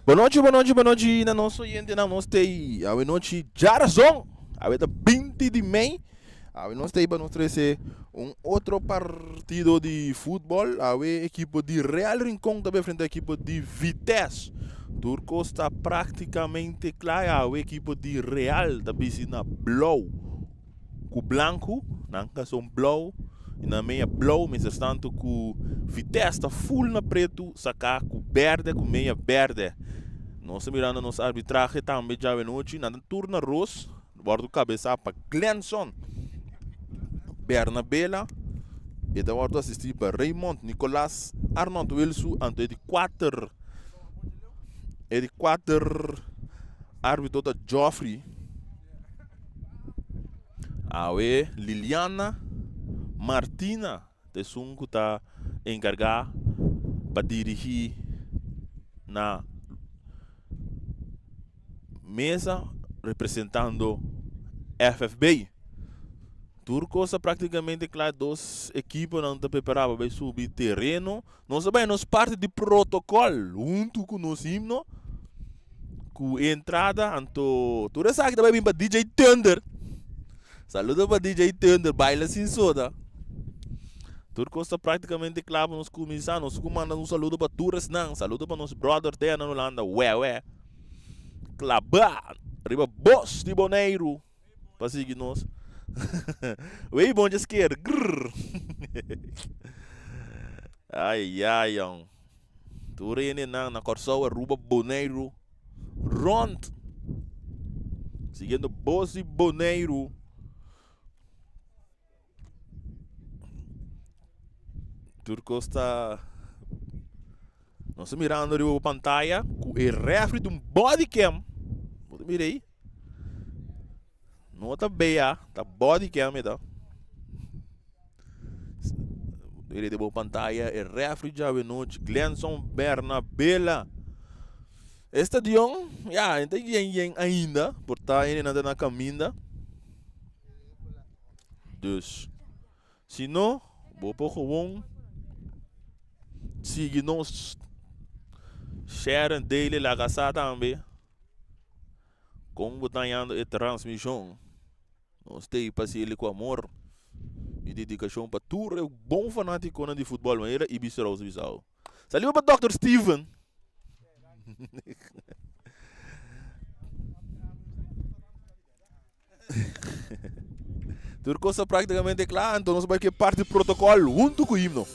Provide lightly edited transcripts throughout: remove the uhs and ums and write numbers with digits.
Boa noite, na nosso oyente, na nossa tei, a noite Jarazon, a da 20 de maio, a nós tei para nós trazer outro partido de futebol, a equipe de Real Rincón também frente à equipe de Vitesse. Turco está praticamente claro, a equipe de Real também se na blauw, com branco, não são blauw. E na meia blauw, mas tanto com Vitesse está full na preto, sacar com verde, com meia verde. Nós mirando nosso arbitragem também já noite, na turna Ros, bordo cabeça para Glenson, Bernabela, e da bordo assistir para Raymond Nicolas Arnold Wilson, ante de quatro árbitro da Joffrey, awe Liliana Martina, de sunco está encarregada para dirigir na mesa representando FFB. Turco está praticamente claro, duas equipes não estão preparadas para subir terreno. Nós sabemos parte de protocolo, junto com o himno, com entrada, então, tu sabe que também vem para DJ Thunder. Saluda para DJ Thunder, baila sem soda. Turco está praticamente claro, nós começamos, nós comandamos um saludo para Turas, não, saludo para nosso brother Terra na Holanda, ué. Clabar, arriba boss de Boneiro, para seguir nós. Oi, bom de esquerda. Ai, tu rene na corsoa, ruba Boneiro, Rond, seguindo boss de Boneiro. Turco está nós mirando a pantalla com o refri de body cam. Mira aí. Não está bem, tá body cam. Ele de boa pantalla, o refri já de noite, Glenson Bernabela. Este dion, não tem ainda, por estar ainda na caminha. Dus, se não, vou pôr gewoon. Siga nos share daily la casa também. Como botando a transmissão. Nós temos paciência com amor e dedicação para tudo. É um bom fanático de futebol, mas era ibisroso visão. Salut para Dr. Steven. Tudo coisa praticamente claro, então nós vamos que parte do protocolo junto com o himno.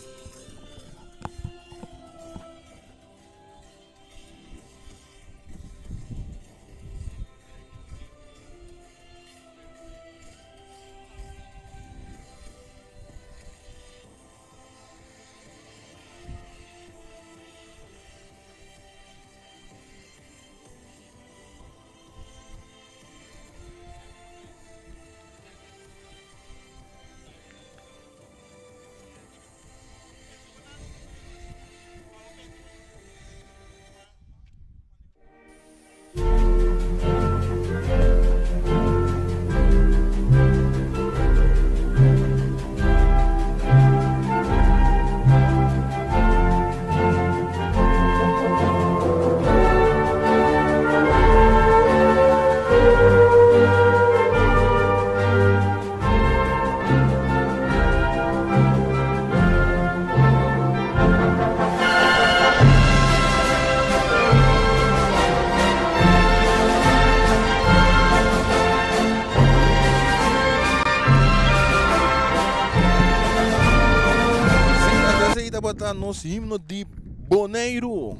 Nosso himno de Boneiro.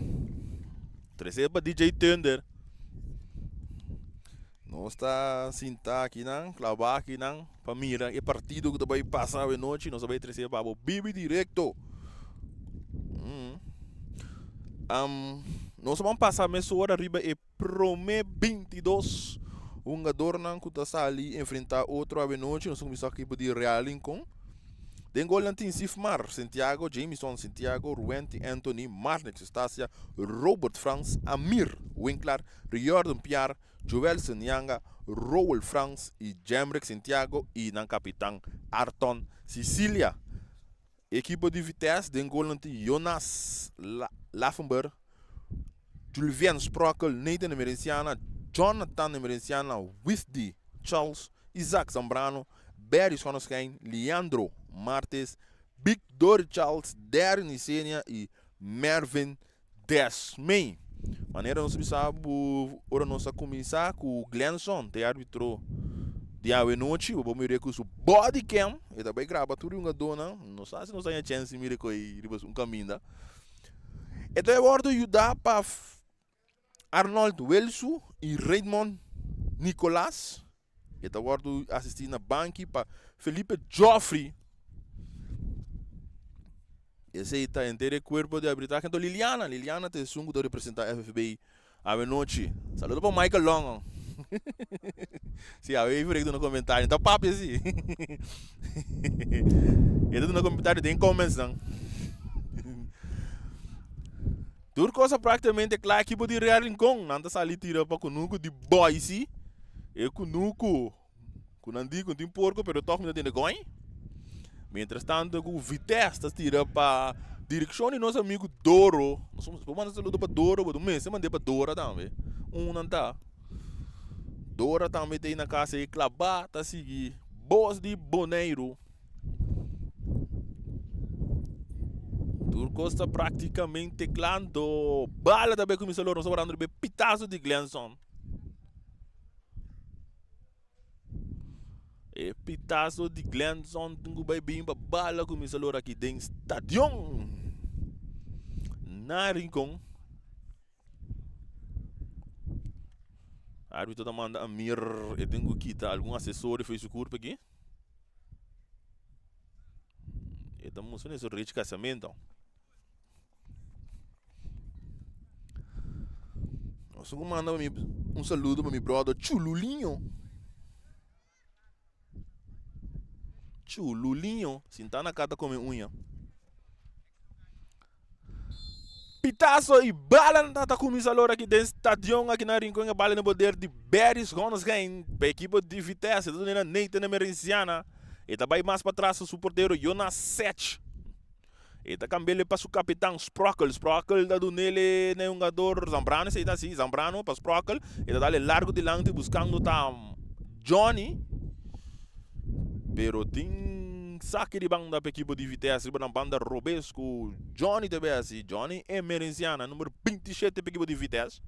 Receba DJ Thunder. Nós está sentar aqui não, clavar aqui não, para mirar o partido que vai passar a noite, nós vamos receber para o Bibi direto. Nós vamos passar a hora arriba e Prome 22. Um jogador não que está ali enfrentar outro a noite, nós vamos aqui para o Real Rincón. Den golen tem Sifmar, Santiago, Jameson, Santiago, Ruenti, Anthony, Marnix, Stasia, Robert Franz, Amir, Winkler, Riordan Pierre, Joel Senyanga, Roel Franz e Jemrek Santiago e nan capitão Arton Sicilia. Equipe de Vitesse, den golen tem Jonas Laffenberg, Julien Sprakel, Nathan Emerenciana, Jonathan Emerenciana, Wisdy, Charles, Isaac Zambrano, Barry Schonoschijn, Leandro Martes, Victor Charles, Darren Isenia e Mervin Desmey. Maneira nós sabemos, ora nós começar com o Glenson, de árbitro de a noite, o bom com o body cam, e também grava tudo uma dona, não sei se nós temos chance de mirar com um caminho. Então eu vou ajudar para Arnold Welsu e Raymond Nicolas. Eu vou assistir na banca para Felipe Joffrey. Esse aí está inteiro o corpo de arbitragem. Então Liliana tem sungo de representar a FFBI a noite. Saludo para Michael Long. Se a eu no comentário, então papo assim. Ele no comentário tem comments não. Tudo coisa praticamente claro que pode ir a rincão, não está ali tira para conuco de boise. E conuco, com andi com tem porco, pero toque não tem negócio. Mientras tanto, o Vitesse está tira para direção e nosso amigo Doro. Nós vamos saludo para Doro, mas também se mandei para Dora também. Não tá. Dora também tem na casa e clavar, tá seguir. Boas de Boneiro. Turco está praticamente clando. Bala também começou a sobrando de pitaço de Glenson. E pitaço de Glenson, tungo bem bem, bala começou aqui dentro do estadião. Na rincão. A árbitro manda a mir, eu tenho que quitar algum assessor e fez o corpo aqui. E estamos nesse rei de casamento. Nós vamos mandar um saludo para meu brother Chululinho. Chululinho, sentado na casa come unha. Pitaço e bala na começou aqui dentro do estadião, aqui na rincão, a bala no poder de Barry Schonoschijn, para a equipe de Vitesse, tudo na Nathan Emerenciana. E também mais para trás o suporteiro Jonas Sech. E tá cambele para o capitão Sprakel. Sprakel dá do nele um jogador Zambrano, se tá assim, Zambrano para Sprakel. E tá dali largo de lante buscando Johnny. Pero tem saque de banda para a equipe de Vitesse, na banda Robesco. Johnny também assim, Johnny Emerenciana, número 27 para a equipe de Vitesse.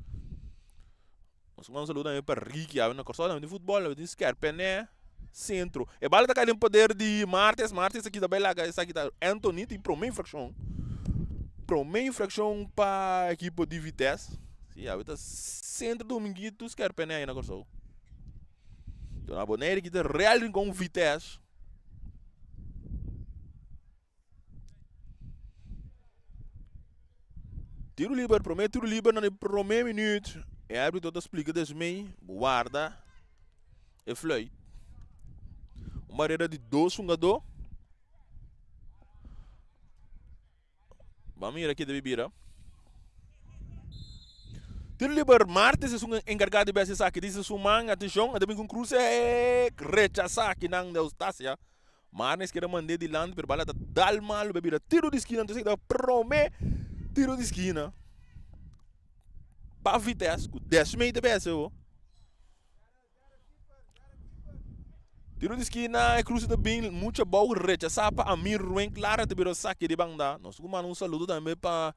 Nós vamos saludar para Ricky, na corsola de futebol, de Scarpene. Centro. E bala tá caindo poder de Martes aqui também lá, essa aqui tá Anthony tem promessa infração. Promessa infração para a equipe de Vitesse. Sim, a tá centro dominguito Scarpene aí na corsola. Então a boneira aqui tá real com Vitesse. Tiro livre, tiro livre no primeiro minuto. E a árbitro explica desmei, guarda e flui. Uma barreira de 2 jogadores. Vamos ir aqui de bebida. Tiro livre, Martes é encarregado de ver esse saque. Diz o man, atenção, também com cruz é rechaçar aqui na Eustácia. Martes quer mandar de lado, pero bala dá mal, bebida. Tiro de esquina, então você promete tiro de esquina. Para Vitesse, 10 meio de peça. Tiro de esquina, cruz de bem, muita boa rechaçar para Amir Ruim, claro, de ver saque de banda. Nós vamos um saludo também para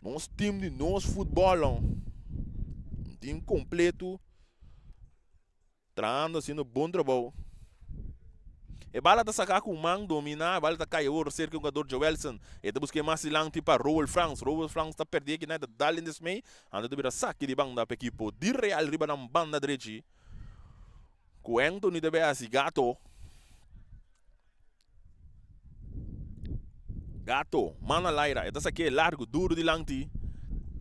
nosso time de nosso futebol. Um time completo, trando assim no bom trabalho. E bala tá sacar com o man dominar, bala tá cair o cerca do jogador Joelson. E tá buscando mais silante para Roel France. Roel France tá perdendo aqui, né? Dá nesse meio. Anda de ver saque de banda para a equipe de Real riba na banda direita. Com Anthony de Beas Gato. Gato, mana Laira. Essa aqui é largo, duro de lante.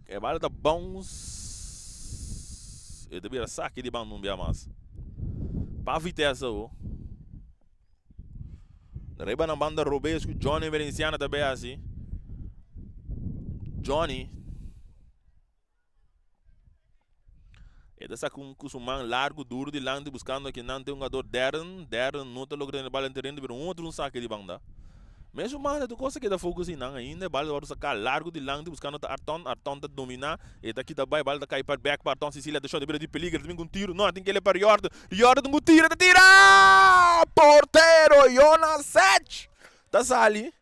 E bala tá bons. E de ver saque de banda não via mais. Para Vitesse, Reba na banda Robesco, Johnny Emerenciana também assim. Johnny. E dessa com o man largo, duro de lante, buscando aqui não tem um jogador Darren. Darren não está logrando a bola em terreno, mas um outro saque de banda. Mesmo mais do coisa que da fogo assim não ainda, bala agora sacar largo de lang buscando Arton tá dominar, e daqui da bala tá cair para back para Arton Sicília deixou de beira de perigo, também com tiro, não, tem que ele para Jordan com tiro, tira! Porteiro Jonas 7. Tá sali.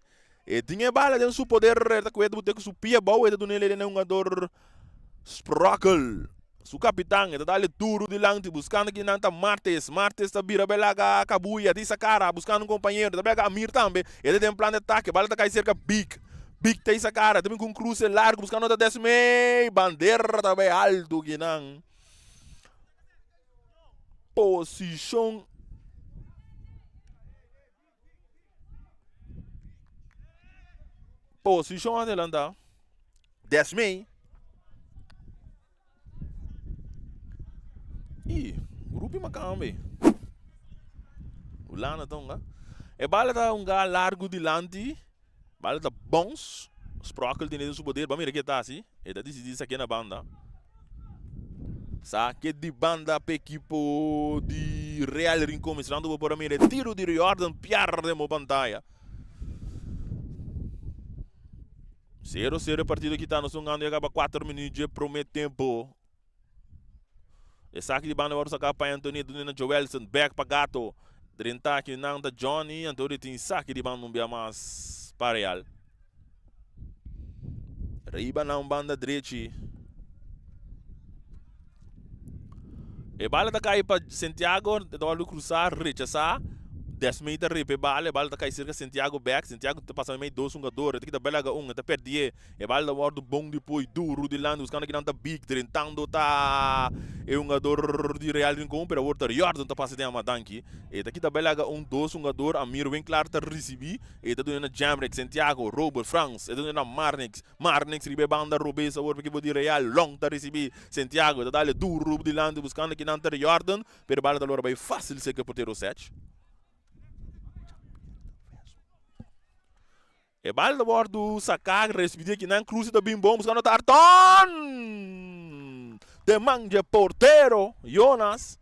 E tinha bala dentro do poder, tá com ele boteco supia boa, ele do nele ele é um jogador Sprockle. Su capitão, ele dá-lhe duro de lang buscando que não tá Martes tá vira belaga cabuia, dessa cara, buscando um companheiro, tá belaga Amir também, ele tem um plano de ataque, bala tá cai cerca Big tem essa cara, também com cruze largo, buscando outra décima, bandeira também alto que não. Posição adelante, décima. Ih, grupo macambe. O lana tonga. E bala tá um lugar largo de lante. Bala tá bons. Sprockle tem o poder. Vamos ver que tá assim. E tá decidido isso aqui na banda. Saque de banda para equipo de Real Rincón. Misturando por mim. Tiro de Jordan. Pierde mo pantalla. 0-0 partido que tá no sungando. E acaba 4 minutos de prometo tempo. E saque de banda agora sacar para Anthony, do Nina Joelson, back para Gato. Drinta aqui não da Johnny, Anthony tem saque de banda não mais para Real. Riba na banda direita. E bala tá cair para Santiago, do cruzar, rechazar. 10 metros ripe bala tá cair cerca Santiago back, Santiago tá passando meio 2 jogadores, tem que dar bela tá perdi. E bala tá guardo bom depois duro de lando, buscando que não tá big, tentando tá é um jogador de Real Rincón, pero agora Jordan tá passando a madanki. E daqui tá bela 2 jogador, Amir bem claro tá recebi, e tá dando Jamrek, Santiago, Robert, France, e tá dando Marnix ribe banda Robesa, agora porque de Real long tá recebi, Santiago tá dando duro de lando, buscando que não tá Jordan, pero bala tá agora bem fácil ser que porteiro 7. E bala do bordo sacar, recebi que não cruze da bem bom, buscando Arton! De manja porteiro, Jonas.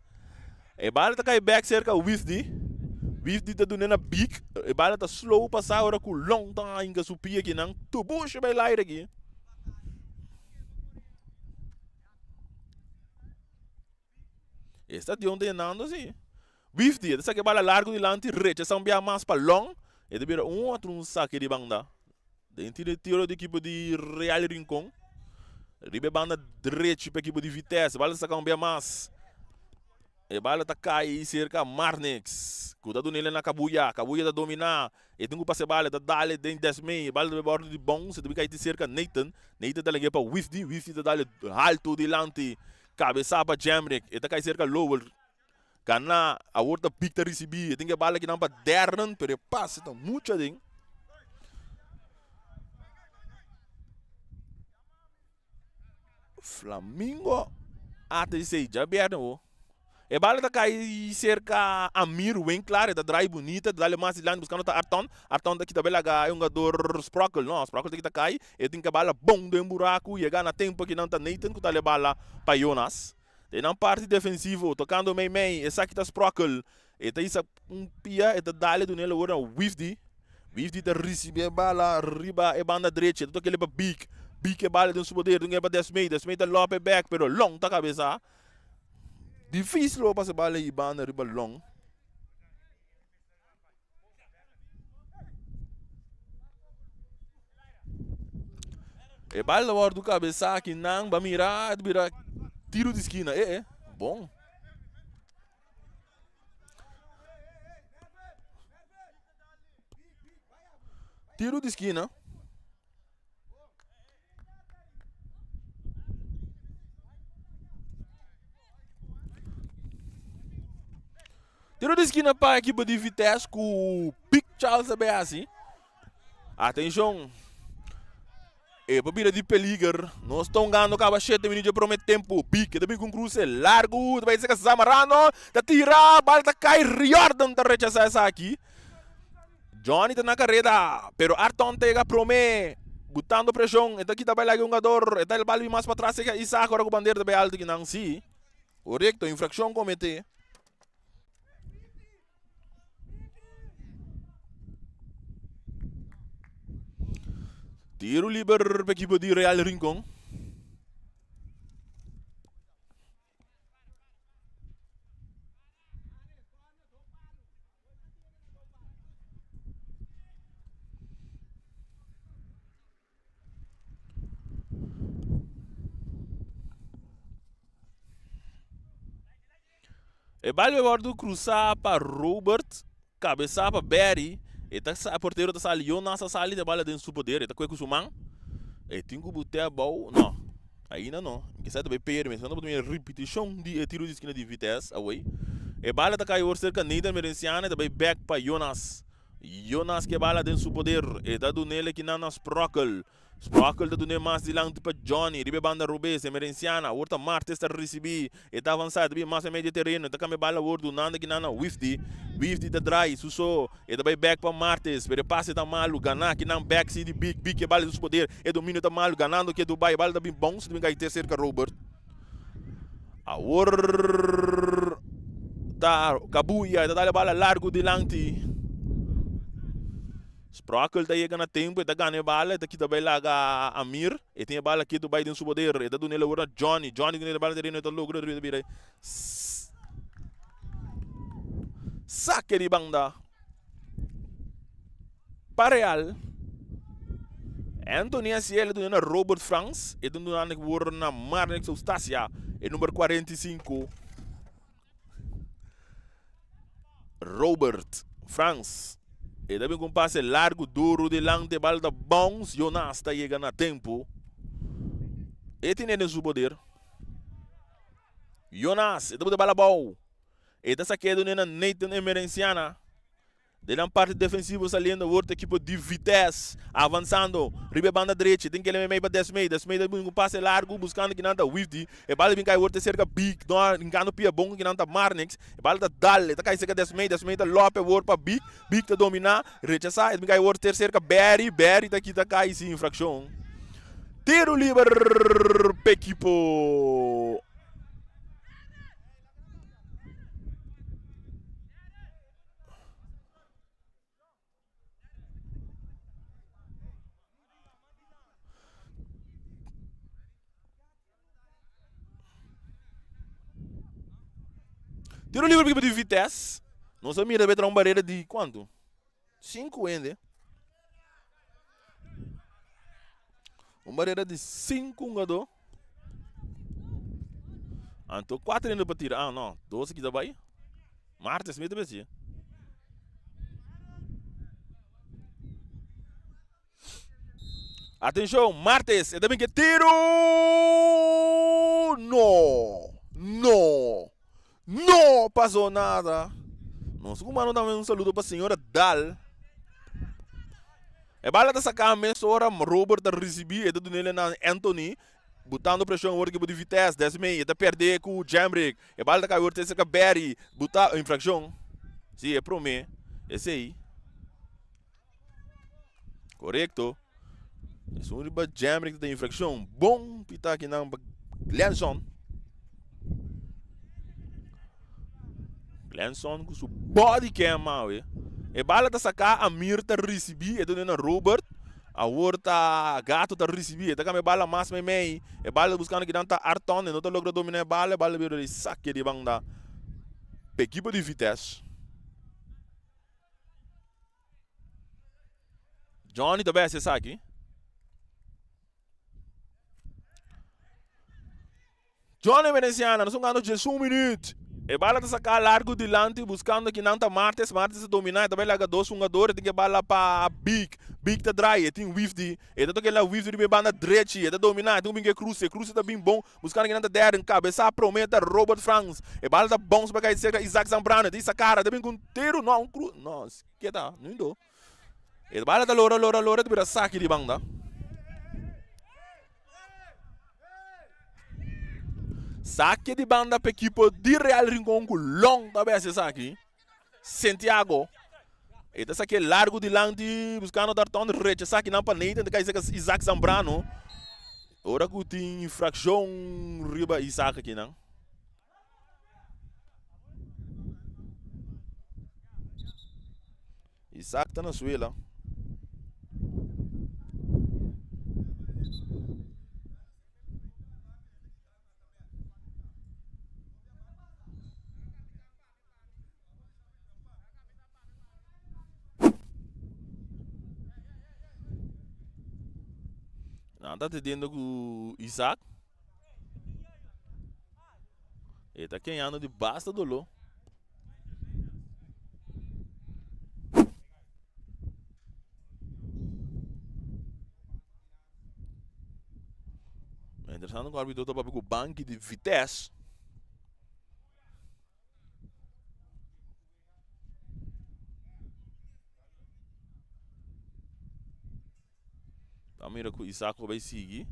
E bala tá cai back cerca Wisdi tá dando big. E bala tá slow passar agora com long tá ainda supia que não. Tu puxa bem lá aqui. Está de onde não assim. Wisdi, essa que bala largo de lante, recha, são bem mais para long. E depois outro saque de banda. Dentro do tiro da equipe de Real Rincón. Ribe banda direita para a equipe de Vitesse. Bala saca bem mais. E bala tá cai cerca Marnix. Cuidado nele na Cabuia. Cabuia tá dominar. E tem que passar bala, tá dale dentro 10 meio. Bala do bordo de bom. Se tu cai cerca Nathan. Nathan tá ligado para Wisdi. Wisdi tá dale alto de lante. Cabeça para Jamrek. E tá cai cerca Lowell. Karena a outra pick tá recebi, tem que bala que não para Darren, pero passa então muito ding. Flamengo até sei já aberto. E bala tá cai cerca Amir, bem claro, tá drive bonita, dá-lhe mais de buscando tá Arton daqui tá bela é um jogador Sprockle, não, Sprockle daqui tá cai, e tem que bala bom do buraco, e na tempo que não tá Nathan, que tá le bala para Jonas. E na parte defensiva, tocando meio, essa aqui tá Sprockle. E tá isso pia, e tá dali do nele agora Wisdi tá recebendo a bala, riba e banda direita, tá aquele para Big é bala de um poder, não é para 10 meio tá lope back, pero long tá cabeça. Difícil para essa bala e banda riba long. E bala agora do cabeça que não vai mirar, tiro de esquina, bom. Tiro de esquina. Tiro de esquina para a equipe de Vitesse com o Big Charles assim. Atenção. E para de peligro, nós estamos ganhando cada 7 minutos de prometo tempo. Pique, também com cruze largo, vai ser que se amarrando, tá tira, bala tá cai, Jordan tá rechazar essa aqui. Johnny tá na carreira, pero Arton tega promete, botando pressão, então aqui tá bem lá um jogador, então ele bala mais para trás, e saca agora com a bandeira bem alto que não se. Correto, infração comete. Tiro livre para a equipe de Real Rincón. E balde agora cruzar para Robert, cabeçar para Barry, e tá a porteiro tá sali, eu nessa sali de bala dentro do poder, e tá com o sumang, e tem que botar a bola, não, ainda não, que sai também perder, mas não pode repetição de tiro de esquina de vitesse, away, e bala tá caindo cerca Nathan Merenciana, também back para Jonas, Jonas que bala dentro do poder, e tá do nele que na Sprockle. Sprockle da dune mais de lang para Johnny, ribe banda Rubens, Emerenciana, orta Martes está recebi, e tá avançado, bem mais meio terreno, tá com a bala ordo, nada que nana Wifty da dry, suso, e também back para Martes, pero passe tá malo, ganar que não back se de big que bala do poder, e domínio tá malo, ganando que Dubai, bala tá bem bom, se bem que ter cerca Robert. A or tá cabuia, tá dale bala largo de langti. Sprockle tá chegando a tempo, e tá ganhando bala, tá aqui também lá a Amir, e tem a bala aqui do Biden do poder, e tá do nele agora Johnny com a bala terreno, e tá logo de vir. Saque de banda. Para Real. Anthony Asiel do Robert France, e do na Marnex Eustacia, e número 45. Robert France. E também com passe largo, duro, de lante, balda bons, Jonas está chegando a tempo. E tem ele no poder. Jonas, e também bala bom. E está saqueando na Nathan Emerenciana. De uma parte defensiva saliendo outra equipe de vitesse, avançando, ribe banda direita, tem que ele meio para 10 meio com passe largo, buscando que não está Wifty, e bala vem cair outra cerca big, não engano pia bom que não está Marnix, e bala está Dalle, está caindo cerca 10 meio está Lope, outra para big está dominar, rechaçar, e vem cair outra cerca Barry está aqui, está caindo sem infração. Tiro livre para equipe. Tiro livre para equipe de vitesse. Não se mira para uma barreira de quanto? 5 ainda. Uma barreira de 5 jogador. Então 4 ainda para tirar. Ah, não. 12 aqui também. Martes, meio também. Atenção, Martes. É também que tiro. Não passou nada. Nosso comando também um saludo para a senhora Dal. É bala da sacar mesmo hora Robert da receber e do nele na Anthony, botando pressão o equipe de vitesse, 10 meio, até perder com o Jamrick. É bala da caiu o terceiro Barry, botar infração. Sim, é pro mim. Esse aí. Correto. Esse único Jamrick tem infração. Bom, pita aqui na Glenson. Glenson com seu body cam mal, e bala da sacar a Mir tá receber e do na Robert, a outra gato tá receber, tá com a bala mais meio, e bala buscando que não tá Arton, não tá logra dominar a bala vira de saque de banda. Equipe de vitesse. Johnny também esse saque. Johnny Veneciana, nós estamos ganhando 11 minutos. E bala tá sacar largo de lante, buscando que não tá Martes dominar, também larga 2 jogadores, tem que bala para Big tá dry, tem Wifty, e tá toque lá Wifty de banda direita, e tá dominar, tem que Cruz tá bem bom, buscando que não tá der em cabeça, prometa Robert France, e bala tá bom para cair cerca Isaac Zambrano, tem essa cara, também com tiro, não, Cruz, não, que tá, não indo. E bala tá lora, de vira saque de banda. Saque de banda para a equipe de Real Rincón com long também esse saque. Santiago. E esse aqui é largo de lante, buscando dar tom de recha. Saque não para Nathan, que é Isaac Zambrano. Ora que tem infração riba Isaac aqui, não? Isaac está na suela. Nada te dentro com Isaac. Ele tá ganhando de basta do Lô. É interessante que o árbitro tá com o banco de Vitesse. Tá mira que o Isaac vai seguir.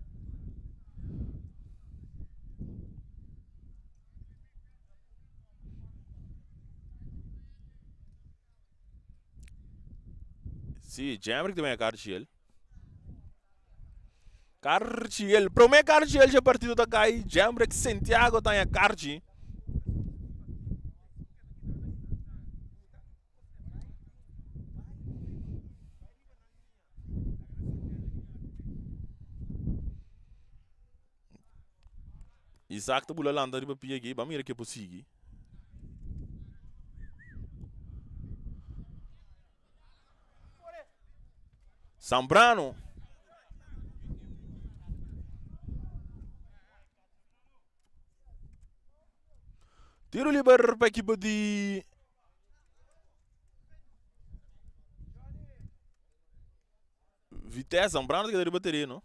Sim, Jamrick também é Cartiel. Cartiel, promete Cartiel já partido da cai. Jamrick Santiago tá em Carti. Isaac tá bulando ali para pia aqui, vamos ver que é possível. Zambrano. Tiro livre para a equipe de Vitesse. Zambrano que deve bater, não?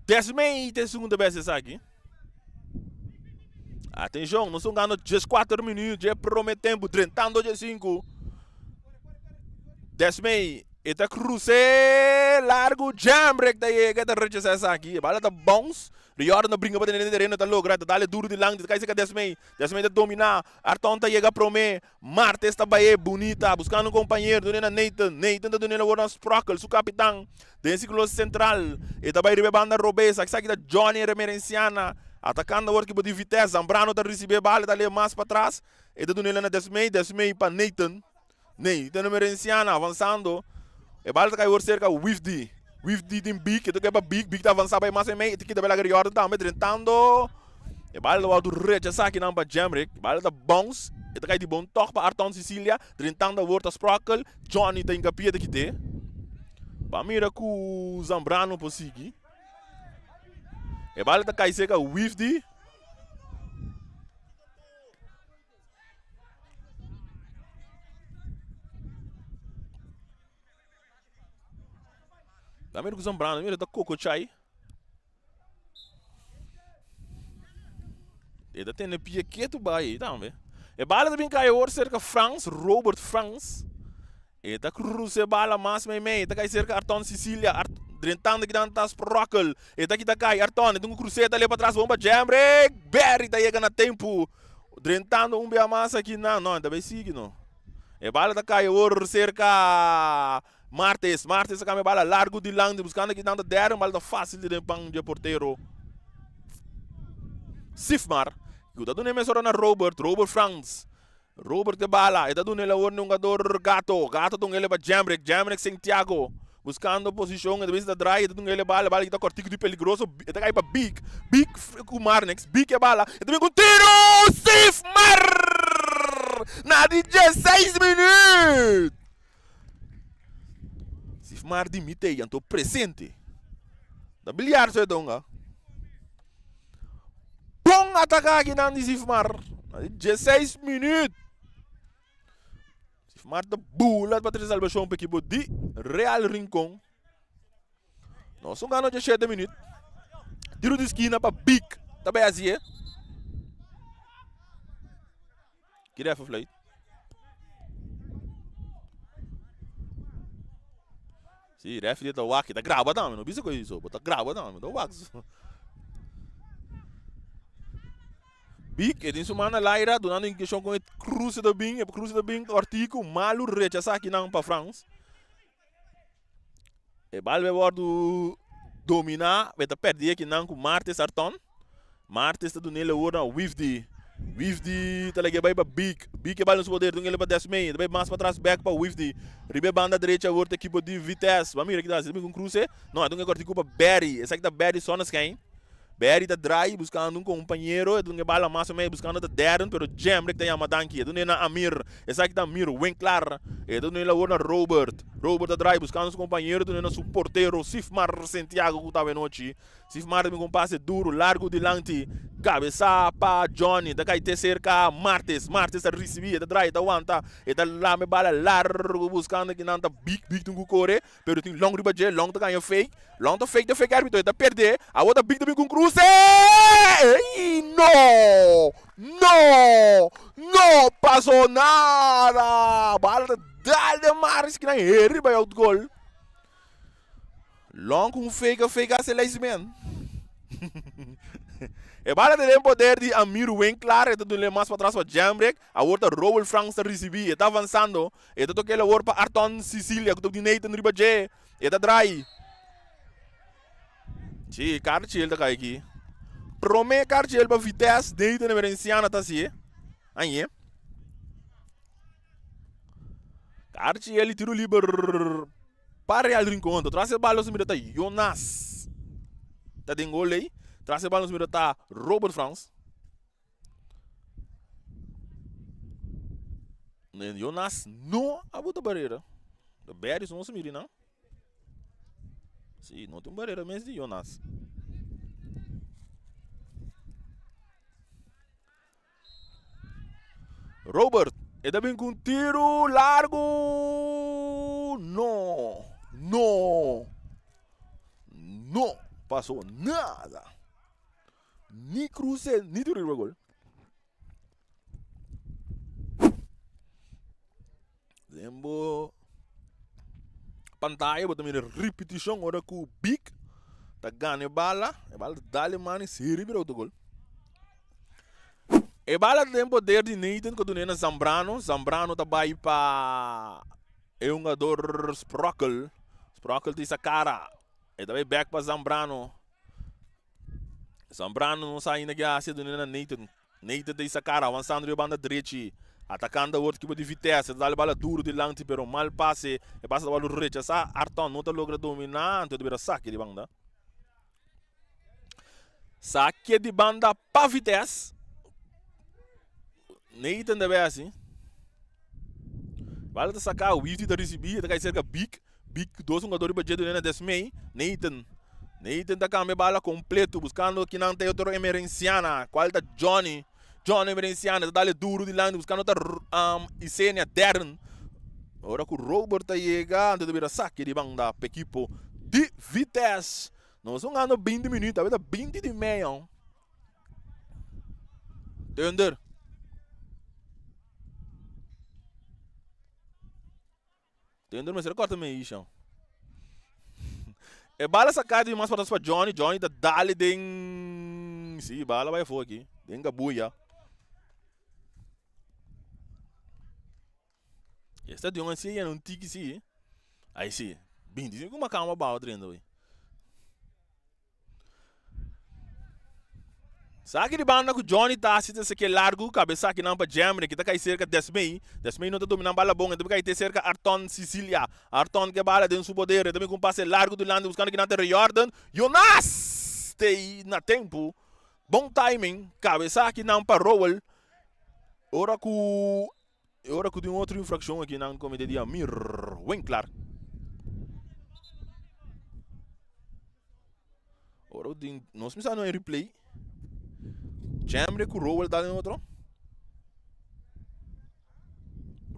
Desmei tem segunda vez essa aqui. Atenção, nós estamos ganhando 14 minutos, já promete tempo, 35. Desmei, eta cruze, largo, Jamrick daí, que tá rechazar essa aqui. A bala tá bons, Riordan não brinca para dentro do terreno, tá louco, tá dale duro de lang, cai seca Desmei tá dominar, Arton tá chega promete, Martes tá baie, bonita, buscando um companheiro, dona Nathan tá dona Warren Sprockle, seu capitão, desse ciclo central, e tá baie banda Robesa, que sabe da Johnny Remerenciana, atacando o equipe de Vitesse, Zambrano tá recebendo bala, tá ali mais para trás, e tá dona Desmei para Nathan Remerenciana, avançando, e bala tá caindo cerca, Wifdi tem Big, que tu quer para Big tá avançando para mais e meio, que tá bela Riordan tá tentando, e bala do rechaçar aqui não para Jamrick, bala tá bons, e tá caindo de bom toque para Arton Sicilia, tentando a Warta Sprockle, Johnny tá encapia daqui te, para mira com o Zambrano por seguir, e bala tá caindo cerca, Wifdi, tá mira com o Zambrano, mira tá Coco Chai. Ele tem a pia que tu vai, tá vendo? E bala também caiu cerca Robert France. Ele tá cruze bala mais meio, tá cai cerca Arton Sicilia, tentando que dá tas Sprockle. Ele tá aqui tá cai Arton, tem um cruze tá ali para trás, bomba Jamrick, Barry tá chegando a tempo. Tentando bia massa aqui não, também sigue não. E bala tá cai cerca Martes a bala largo de lang, buscando aqui dando der, bala tá fácil de pang de porteiro. Sifmar, que tá dando mesmo na Robert France. Robert de bala, e tá dando ele um jogador gato dando ele para Jamrick Santiago, buscando posição, e depois da drive, tá dando ele bala que tá cortico de peligroso, e tá cai para Big com Marnex, Big é bala, e também com tiro, Sifmar! Na 16 minutos! Sifmar dimite, estou presente. Da bilhar, seu donga. Bom atacar aqui na Sifmar. 16 minutos. Sifmar da bula para trazer salvação para a equipe de Real Rincon. Nós estamos ganhando 17 minutos. Tiro de esquina para Big. Tá bem assim, é? Queria falar. Sim, referee tá wak, tá grava não, não bisa coisa isso, tá grava não, tá wak. Big, edin sumana Laira, donando em questão com cruze da Bing, artigo, malu rechaçar aqui não para France. E balbe bordo dominar, vai tá perder aqui não com Martes Arton. Martes tá dando ele agora Wifdi tá ligado para Big é bala no poder, ele para Desmei, também mais para trás back para Wifdi. Ribe banda direita agora equipe de Vitesse. Vamos ver aqui dá, se com cruze. Não, então agora tem culpa Barry, essa aqui tá Barry só nas quem. Berry da Dry buscando um companheiro, do bala mais ou menos buscando da Darren, pero Jamrick tem a madanki, do na Amir, essa aqui da Amir, Winkler, e do nela na Robert da Dry buscando seu companheiro, do na suporteiro, Sifmar Santiago que estava noite, Sifmar com passe duro, largo delante, cabeça para Johnny, da cai cerca Martes a receber, da Dry, da Wanta, e da lá me bala largo buscando que não tá big do corre, pero tem long riba long tá ganha fake, long tá fake árbitro, tá perder, a outra big também com cruze, não passou nada, bala da Maris que não é riba o gol, long com fake acelerament. E bala tem poder de Amir Winkler, do le mais para trás para Jamrick, a outra Rowell Franks está recebendo, está avançando, e está tocando a outra para Arton Sicilia, que está de Nathan Ribaje, e está Dry. Sim, Cartiel está aqui. Promete Cartiel para Vitesse, Nathan Emerenciana está assim. Aí. Cartiel tiro livre para Real Rincon, traz a bola, está Jonas. Está de gol aí. Traz a bola nos tá Robert Franks. Jonas não abuta barreira. O Beres não se mira, não? Sim, não tem barreira mesmo de Jonas. Robert, ele vem com tiro largo. Não passou nada. Ni cruze, ni tiro de gol. Lembo pantalla, botam uma repetição agora com o Big. Tá ganhando a bala dá-lhe mano e se revira outro gol. A bala tem poder de Nathan quando nem Zambrano tá vai para é um jogador Sprockle tem essa cara. E também back para Zambrano não sai ainda que a do Nathan tem essa cara avançando de banda direita. Atacando o outro tipo de Vitesse, dá a bola duro de lante, pero mal passe, e passa a bola direita. Essa Arton não logra dominar, então deve saque de banda. Saque de banda para Vitesse. Nathan deve assim. Bola de sacar, o Wifty da receber, tá cerca Big, dois jogadores para jeito na Desmei. Nathan tá com a bola completo, buscando que não tem outro emerenciana. Qual tá Johnny Emerenciana, dá-lhe duro de lado, buscando outra Isenia Darren. Agora que o Robert está chegando, deve ir saque de banda para a equipe de Vitesse. Nós estamos ganhando 20 minutos, agora 20 de meio. Entender? Entender, mas recorta meio isso. É bala sacada de mais para Johnny da dali den. Sim, bala vai fora aqui. Den gabuia. Esta de um assim é um tique sim. Aí sim. Bem, dizem que uma calma boa treinando aí. Sabe de banda que o Johnny tá assistindo esse aqui largo, cabeça que não para Jamrick, que tá cai cerca de Desmei não tá dominando bala bom, então cai ter cerca Arton Sicilia. Arton que bala dentro do poder, também com passe largo do lado, buscando que não tem Jordan. Jonas! Tem na tempo. Bom timing, cabeça que não para Rowell. Ora que tem outra infração aqui na comitê de Amir Winkler. Ora nós precisamos em replay. Jamrick com Rowell dá em outro.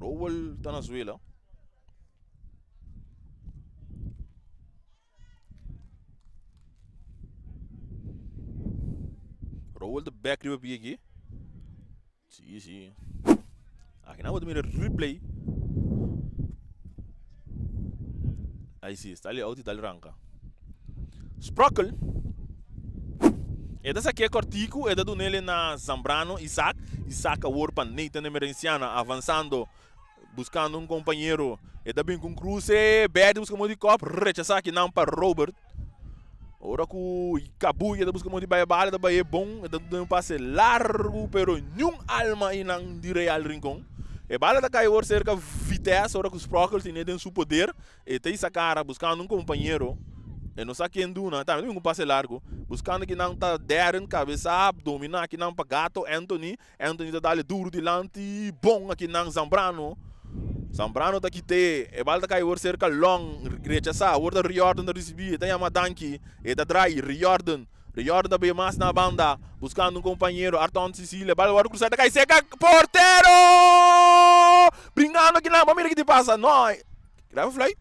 Rowell está na suela. Rowell the back riba aqui. Sim. Aqui não vou ter replay. Aí sim, está ali out e está ali ranca. Sprockle. Essa aqui é Cortico, é do nele na Zambrano, Isaac a Warpan, Nathan Emerenciana, avançando, buscando um companheiro. É também com cruze, Bede busca de copo, rechaçar aqui não para Robert. Ora que o Cabu é busca de bala, é bom, é dando um passe largo, pero nenhum alma aí não de Real Rincon. E bala da caiu cerca Vitesse, ora que os Sprockles tem dentro seu poder, e tem essa cara buscando um companheiro. E não sabe quem do, né? Também um passe largo. Buscando que não tá Darren, cabeça, dominar que não para Gato, Anthony. Anthony tá dali duro de lante, bom aqui não Zambrano. Zambrano tá aqui te, e balda cai o cerca long, rechaça, o da Riordan da recebi, tem a Madanki, e da Dry, Riordan bem mais na banda, buscando um companheiro, Arton Sicília, balda o cruzada cai seca, porteiro! Brincando aqui não, mira que te passa, não. Grava fly.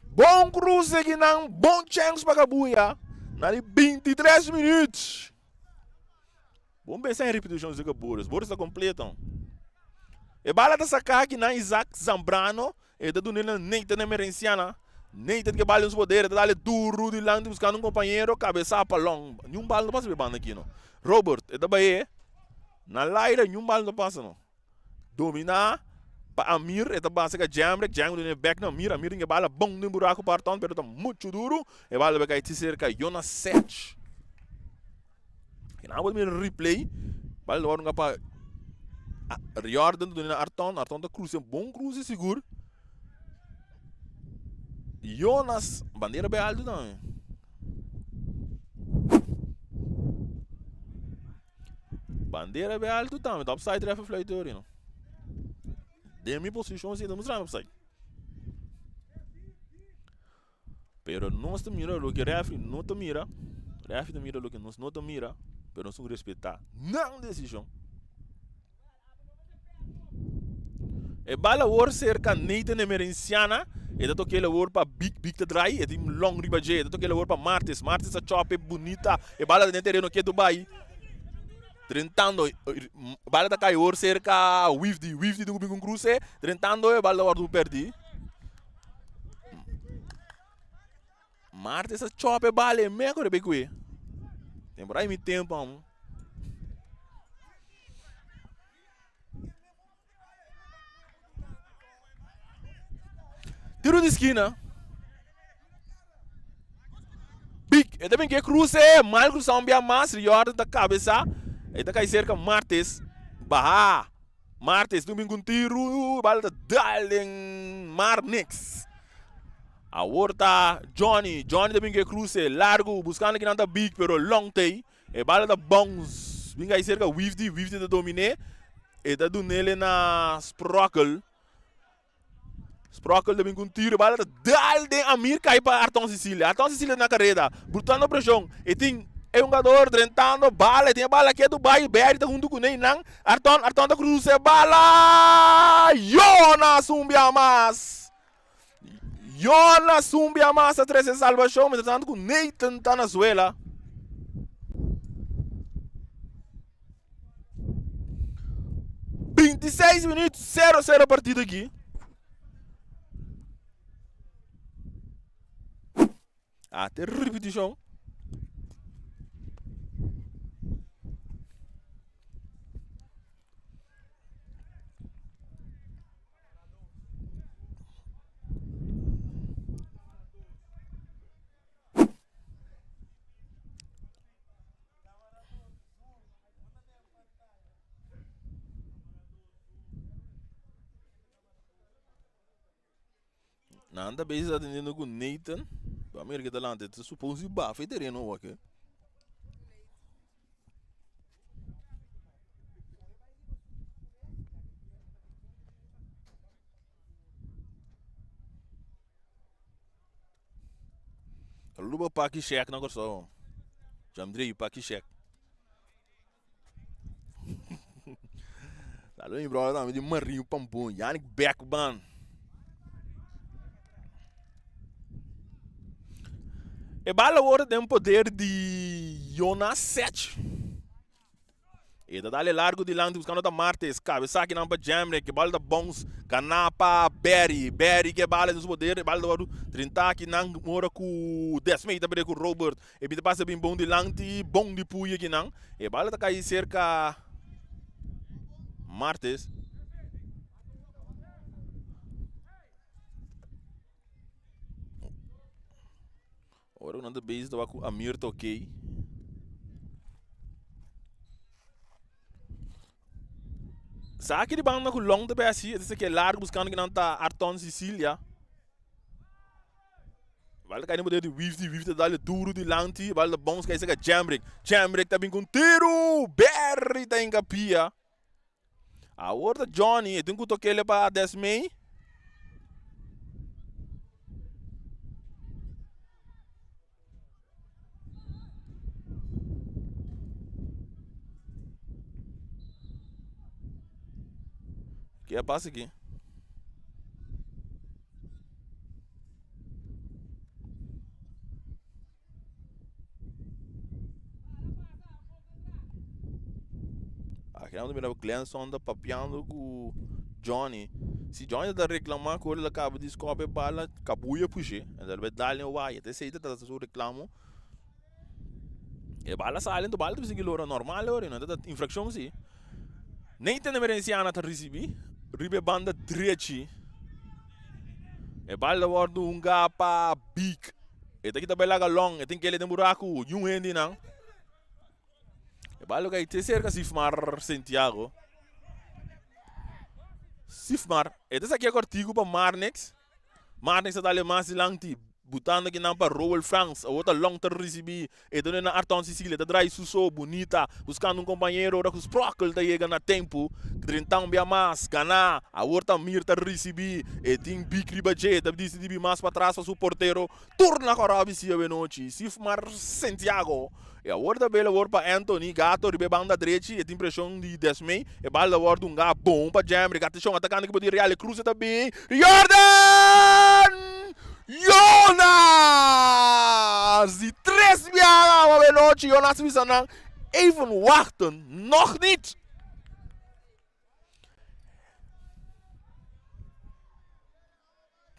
Bom cruze aqui não, bom chance para Cabuia, na 23 minutos. Vamos pensar em repetição de Boris. Boris está completo. E bala da sacar aqui na Isaac Zambrano. E da Dunila Neita na Merenciana. Neita que bala nos poderes. Da dali duro de lando buscando um companheiro. Cabeça para long. Nenhum bala não passa bebando aqui, não. Robert, é da Bahia. Na Laira, nenhum bala não passa, não. Dominar. Para Amir, é da base que Jamrek. Jamrek no back, não. Amir que bala bom no buraco para Arton. Pero está muito duro. E bala vai cair cerca. Jonas Sech. Não vou replay, vai lá um para Riordan do Arton da cruz, bom cruz seguro. Jonas, bandeira bem alto não. Bandeira bem alto também, topside ref flight não. Demi posição se damos upside. Pero não está mira o que ref não te mira. Ref te mira o que não te mira. Pero não respeitar não decisão. E bala war cerca neita na Merenciana. E da toque war para big te dry. E tem long ribaje. E da toque war para Martes a chop bonita. E bala de terreno que Dubai. Trentando. Bala da cai war cerca Wifdi do Bicum Cruze. Trentando e bala war do perdi. Martes a chop e bala e me agora beque. Temporar em tempo, tiro de esquina. Big, e também que cruze, mal cruzar um bia mais, Riordan da cabeça. E da cai cerca Martes. Baha. Martes, domingo um tiro, bala da Dalen Marnix. A horta Johnny também que cruze, largo, buscando que não tá big, pero long tay. E bala da Bones, vinga aí cerca Wifdi da domine. E da do nele na Sprockle também com tiro, bala da Dalden Amir cai para Arton Sicília na carreira, botando pressão. E tem um jogador tentando bala, tem a bala aqui do Dubai, Berry tá junto com ele, não. Arton da cruze, bala! Jonas Umbiamas! Jonas Umbiamas a 13 salvação, mas tanto com Nathan tá na suela. (26 minutos, 0-0 partida aqui. Até repetição. Nanda base atendendo com Nathan. Vamos ver que tá lá, te supõe que vai fazer terreno aqui. Luba paki check na corso. Jamdrei paki check. Dalo em brother, tá me de marinho pampum, Yannick Beckban. E bala agora tem um poder de Jonas Sech. E da dale largo de lando buscando da Martes, cabeça aqui não para Jamrek, que bala da Bons, Canapa, Berry que bala dos poderes, bala do ouro, 30 aqui não mora com 10 meia também com Robert, e bita passa bem bom de lante, bom de puia aqui não, e bala tá cair cerca Martes. Agora não da base da com Amir toquei. Sabe que de banda com long de BSI, esse que é largo buscando que não tá Arton Sicília. Bala kaya ni mo de Wifty dali duro di lanti, bala bounce kaya sa Jambrick tabing com tiro, berry ta inga pia. A orda Johnny, ito ko tokele pa Desmay. Kaya passa aqui. Aqui não tem o Glenson anda papiando com Johnny. Se Johnny está reclamando que ele acaba de escapar bala, cabuia puxar. Ele vai dar o vai, até se ele está só reclamando. E bala sai do bala, tu precisa que normal, não é infração sim. Nem tem emergenciana tá receber. Ribe banda direita. E bala wardo gapa big. E daqui tá bela long, e tem que ele tem buraco, hendi não. E bala que te cerca Sifmar Santiago. Sifmar, e dessa aqui é cortigo para Marnex. Marnex tá ali mais lanti. Botando aqui não para Roel France, a outra long ter recebi, e dona na Arton Sicília, tá drai suso bonita, buscando companheiro, ora que os Sprockle tá chegando a tempo, que então bia mais, Gana, a outra Mirta recebi, e tem Bicri Bajet, tá disse de mais para trás para o porteiro, turna a Corabi se a noite, Sifmar Santiago, e a outra bela word para Anthony, gato, ribe banda direita, e tem impressão de Desmay, e bala word gato bom para Jamrick, atenção, atacando que pode Real Cruz também, Jordan! Jonas! Die 3 jaar maar we nootje Jonas we zijn even wachten, nog niet.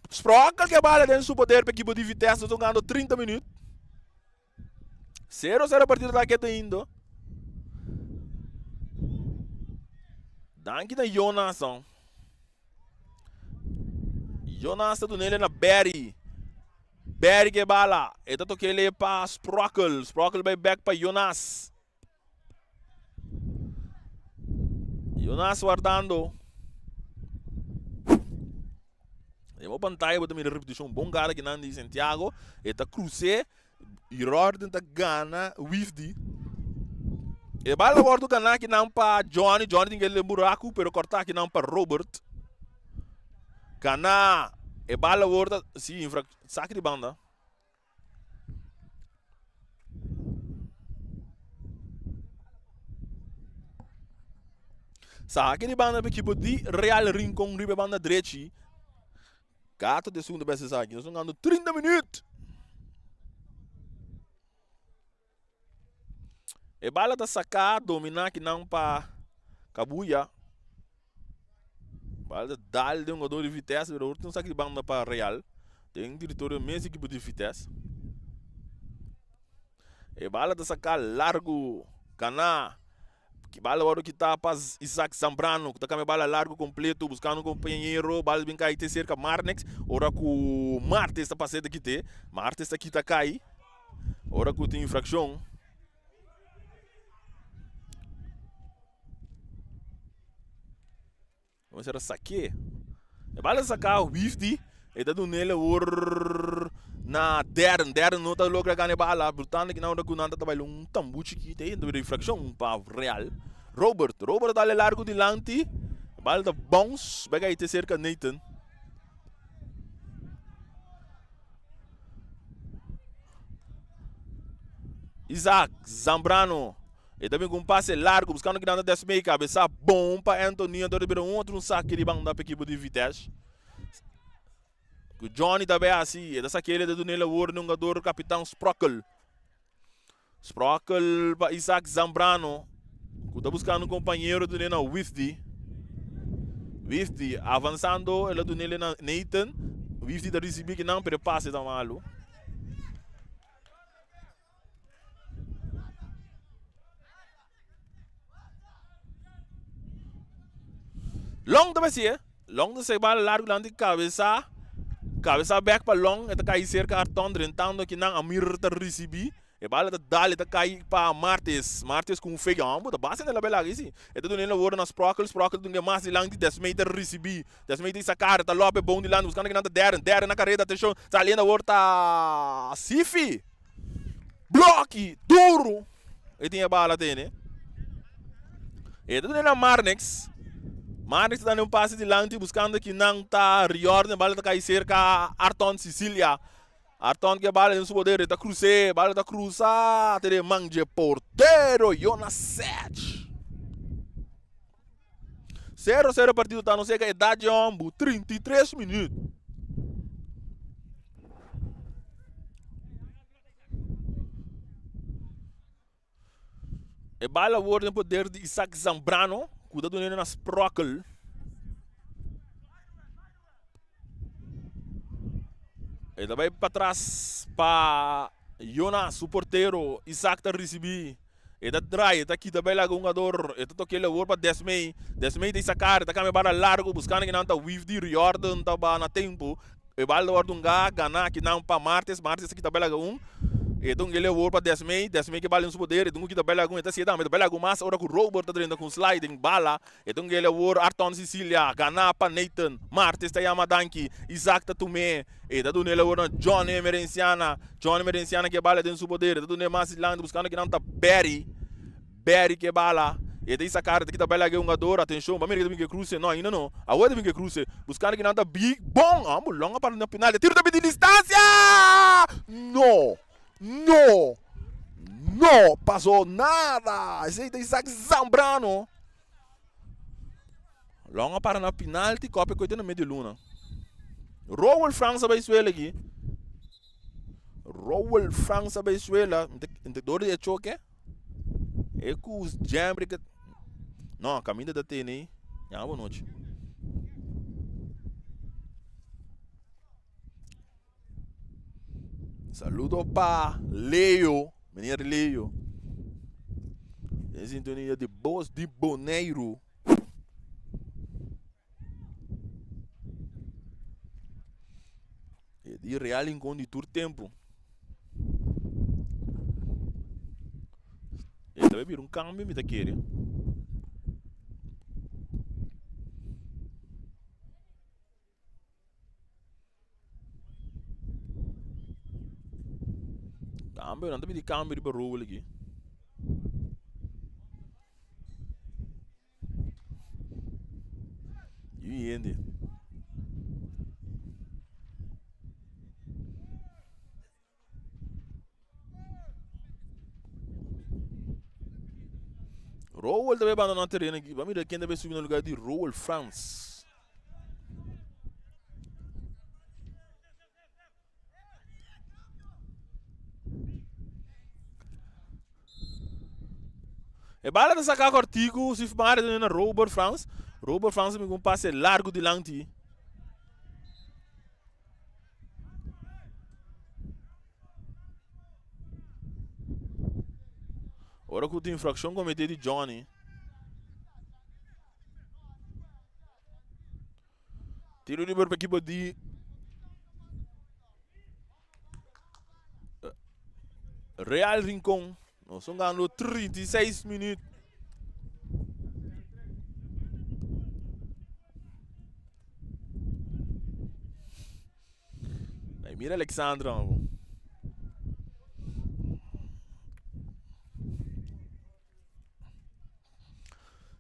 Sprockle que bala dentro do poder para equipe de Vitesse, jogando 30 minutos. 0-0 a partida da que tá indo. Danke da Jonas. Jonas tá do nele na Barry que bala. Ito to kele pa Sprockle. Sprockle by back pa Jonas. Jonas guardando. Temos pantalla, vou também repetição. Bom cara que não diz Santiago. Ita cruze. E Rorden tá gana. Wifty. E bala guardo gana que não pa Johnny. Johnny tem aquele buraco. Pero cortar que não pa Robert. Gana. E bala guarda. Sim, saque de banda. Saque de banda para equipe de Real Rincon. Ribe banda direita. Gato de segunda vez saque. Nós estamos ganhando 30 minutos. E bala da sacar, dominar que não para Cabuia. Bala dá de um jogador de Vitesse, mas o último saque de banda para Real. Tem um diretor mesmo equipe de Vitesse. E bala da sacar largo, Cana. Que bala agora que está para Isaac Zambrano, que está com a bala largo completo, buscando um companheiro, bala bem cair te cerca Marnex. Ora que o Martes está passando aqui te, Martes está aqui tá cai. Ora que tem infração. Vamos ser saque. E bala sacar o Wifty, e dá do nele na Darren não está logo a ganhar bala, portanto que não está com nada trabalho um tambuchi que tem de infração para Real. Robert dá largo de lanti, bala da bounce, pega aí te cerca Nathan. Isaac Zambrano. E também com um passe largo, buscando que não Desmay, cabeça bom para Anthony, um outro saque de banda para a equipe de Vitesse. O Johnny também é assim, e dessa aquele do nele o jogador capitão Sprockle. Sprockle para Isaac Zambrano, que está buscando um companheiro do nele Wifty. Wifty avançando, ele do nele Nathan. Wifty está recebendo que não, pero passe está malo. Long também sim, long de se bala largo lá de cabeça back para long, eta cai cerca cartão rentando que não a mirta recebi, E bala da dali da cai para Martes com um fake ambo da base nela bela isi e da nela word nas Sprockles do mais de lang de 10 meter recebi 10 meter essa cara tá lope bom de lá buscando que nada der na carreira atenção tá ali na word tá Sifi bloque duro e tinha bala tem né e da nela Marnex dá um passe de lante buscando que não tá reordem bala tá cai cerca Arton Sicilia Arton que bala no seu poder, tá cruze, bala tá cruzar, tere manje porteiro, Jonas Sete. 0-0 partido, tá, não sei que a idade é ambo, 33 minutos. E bala o no poder de Isaac Zambrano, cuidado nele nas Sprockle. E daí para trás para Jonas, o porteiro, Isaac tá recebi. E da trai, tá aqui também lá jogador, e tá toquei o para Desmei tem sacar, tá caminhando para largo, buscando que não tá wave de reorder, tá na tempo. E bala o um gana que não para Martes aqui também lá então ele é o para Desmei que bala no seu poder, então que também lá tá cedo, mas também lá mais hora que o Robert tá dentro com sliding bala, então ele é o Arton Sicilia, gana para Nathan, Martes tá yama danki, Isaac tá tume, e tá dando ele o Johnny Merenciana que bala dentro do seu poder, tá dando mais land buscando que não tá Barry que bala. E daí essa cara daqui da bela jogador, atenção, vamos ver que cruze, não, ainda não. A outra que cruze, buscando que não tá big, bom, vamos longa para na final, tiro de distância! Não, passou nada. Esse aí tem Isaac Zambrano. Longa para na penalti, copia coisa no meio de luna. Rowell França vai suela aqui. Rowell França vai suela, inte dor de choque. É que os jambre que não, caminho da TNI. Já boa noite. Saludo para Leo, menino Leo. Em sintonia de Boas de Boneiro. E de real em conditor tempo. E também vir câmbio, me tá querendo. Câmbio, não tá me câmbio para Rowell aqui. E ainda. Rowell também abandonou o terreno aqui. Vamos ver quem deve subir no lugar de Rowell France. E bala de sacar cortico, se for na Robert France. Robert France me com um passe largo de lanti. Ora que tem infração cometida de Johnny. Tiro livre para a equipa de Real Rincon. Nós estamos ganhando 36 minutos. Aí mira Alexandra.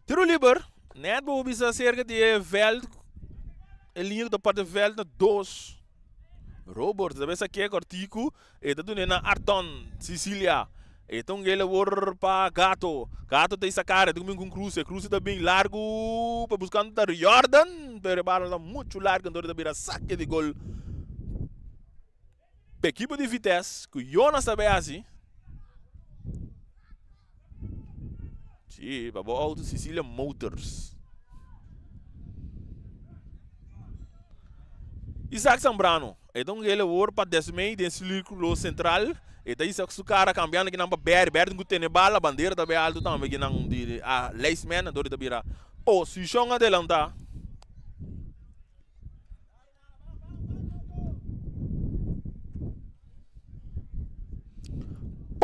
Tiro livre. Net boven cerca de veld. A linha da parte veld na 2. Robert, deve ser aqui cortico. E da do na Arton Sicilia. Então ele vai para Gato. Gato tem essa cara, tem um cruze. Cruze também largo para buscar o Jordan. Pero bala muito larga, então ele saque de gol. Equipe de Vitesse, que o Jonas também é assim. Sim, para o Auto Sicilia Motors. Isaac Zambrano. Então ele vai para Desmei, desse círculo central. E daí se o cara cambiando que não para Berry não tem bala, bandeira também alto também que não de a Leisman, dori da bira. Posição adelanta.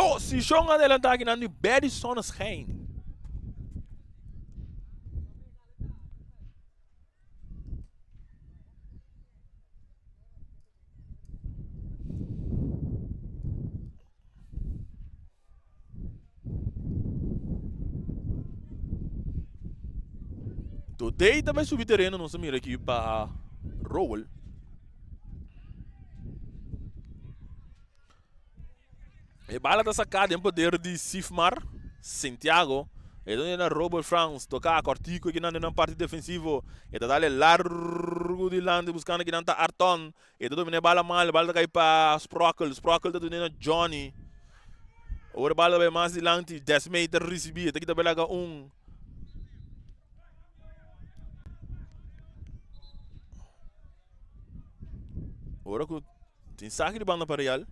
Posição adelantada aqui na Berry Sonneschijn. Today também subir terreno, não se mira aqui para Rowell. E bala da sacada em poder de Sifmar, Santiago. E donde na Robert France toca a cortico aqui na parte defensivo. E tá dale largo de lande buscando aqui na Arton. E tá domina bala mal, bala cai para Sprockle. Sprockle tá domina Johnny. Ora bala vai mais de lante, 10 metros recebi. Tá aqui tá belaga Ora que tem saque de banda para Real.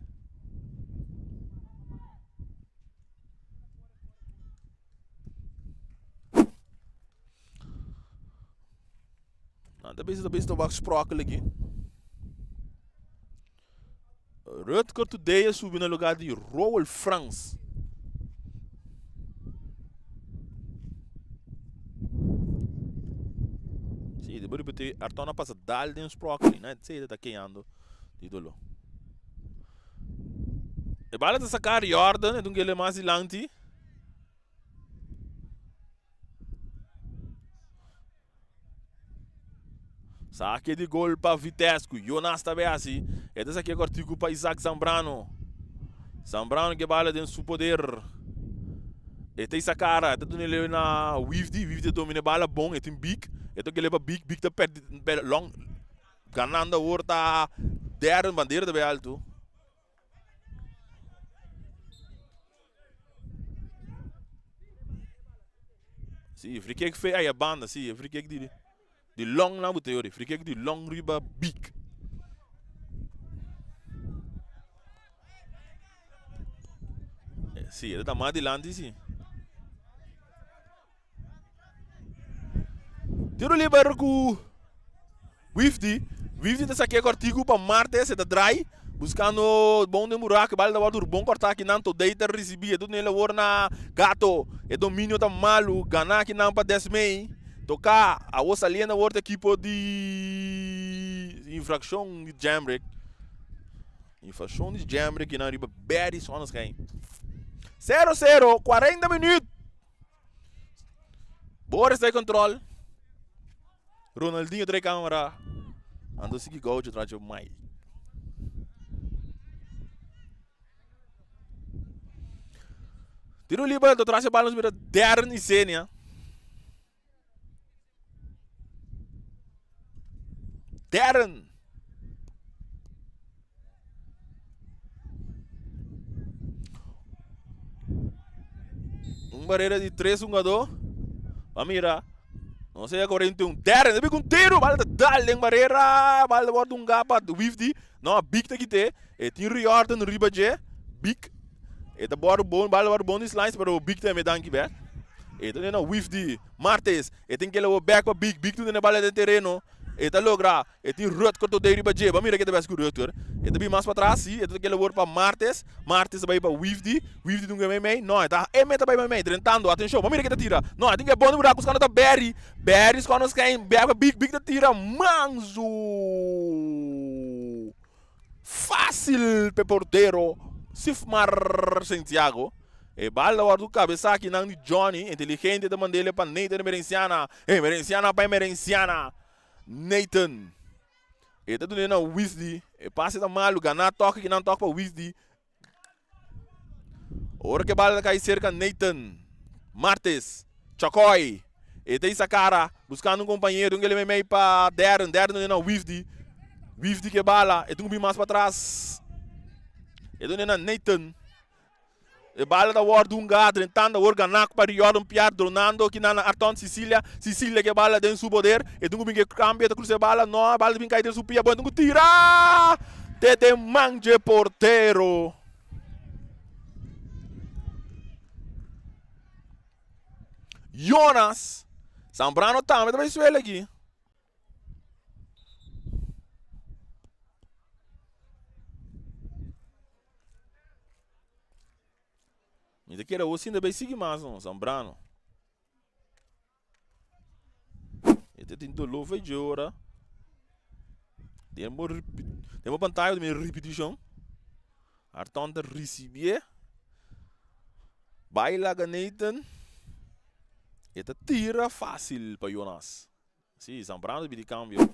Talvez tô baixo Sprockle aqui. Rutger today subiu no lugar de Rowell France. Sim, depois de ter Artona passa dal de Sprockle, né? Sei tá queimando. Ídolo. E bala de sacar Jordan, então que ele é mais dilante. Saque de gol para Vitesco. Jonas também assim. E dessa aqui é cortico para Isaac Zambrano. Zambrano que bala dentro do seu poder. E tem essa cara. Tá dando ele na Wifdy. Wifdy domina bala bom. E tem Big. E tem que levar Big. Big tá perto. Long. Ganando a horta. Der bandeira também alto. Sim, free kick fez aí a banda. Sim, free kick de long na boteori. Free kick de long riba Big. Sim, ele tá mais adiante, sim. Tiro livre com Wifdy. Wifdy tá aqui cortico para Marte, se tá dry. Buscando bom de buraco, bala da bordo bom cortar aqui nanto deita recebia tudo nele ora na gato. E domínio tá malo, ganhar aqui não para 10 mei. Tocar a outra linha na outra equipe de infração de Jambrick. Infração de Jambrick na riba Berry Sonneschijn. 0-0, 40 minutos. Boris tem controle. Ronaldinho tem câmera. Ando seguir gol de trás de Mike. Tiro livre do trás de balas mira Darren e Senia. Darren. Barreira de 3 jogador. Vamos mirar. Não sei a 41. Darren, deve com tiro. Bala dale em barreira. Bala bordo gapa do Wifdy. Não, Big tá aqui te. E tem Riordan riba je. Big. E tá bordo bom, bala bordo bom slice para o Big também dan que ver. E tá na Wifdy, Martes. E tem que ele o back para Big. Big tu na bala de terreno. E tá logra. E tem Rutger to de riba je. Vamos mirar que tá bem escuro Rutger. E tá bem mais para trás, sim. E tá que ele bordo para Martes. Martes vai para Wifdy. Wifdy não ganha mais. Não, tá. E meta vai mais. Tentando, atenção. Vamos mirar que tá tira. Não, tem que é bom no buraco. Os caras tá Berry. Berry, os caras caem. Big, Big tá tira. Manzo. Fácil para porteiro. Sifmar Santiago. E bala o do cabeça aqui não de Johnny. Inteligente da mandele para Nathan Merenciana. E Merenciana para Merenciana. Nathan. E tá dando na Wifdy. E passe da malu. Ganhar toque que não toca para Wifdy. Ora que bala cai cerca Nathan. Martes. Chocói. E tem essa cara. Buscando companheiro. Ele meio para Darren. Darren na Wifdy. Wifdy que bala. E tem um mais para trás. E do na Nathan. E bala da war dunga, tentando organar para Jordan Piar, donando que na Arton Sicília, Sicília que bala dentro do poder, e dungo binge cambia da cruze bala, não, bala bin cair dentro do pia, bom dungo tira! Tete manje porteiro. Jonas, Zambrano também vai suele aqui. Ele quer o ainda bem seguir mais, não, Zambrano. Ele tem dolor foi de hora. Tem uma pantalla de minha repetição. Arton de receber. Baila Nathan. Ele tira fácil para Jonas. Sim, Zambrano de cambio.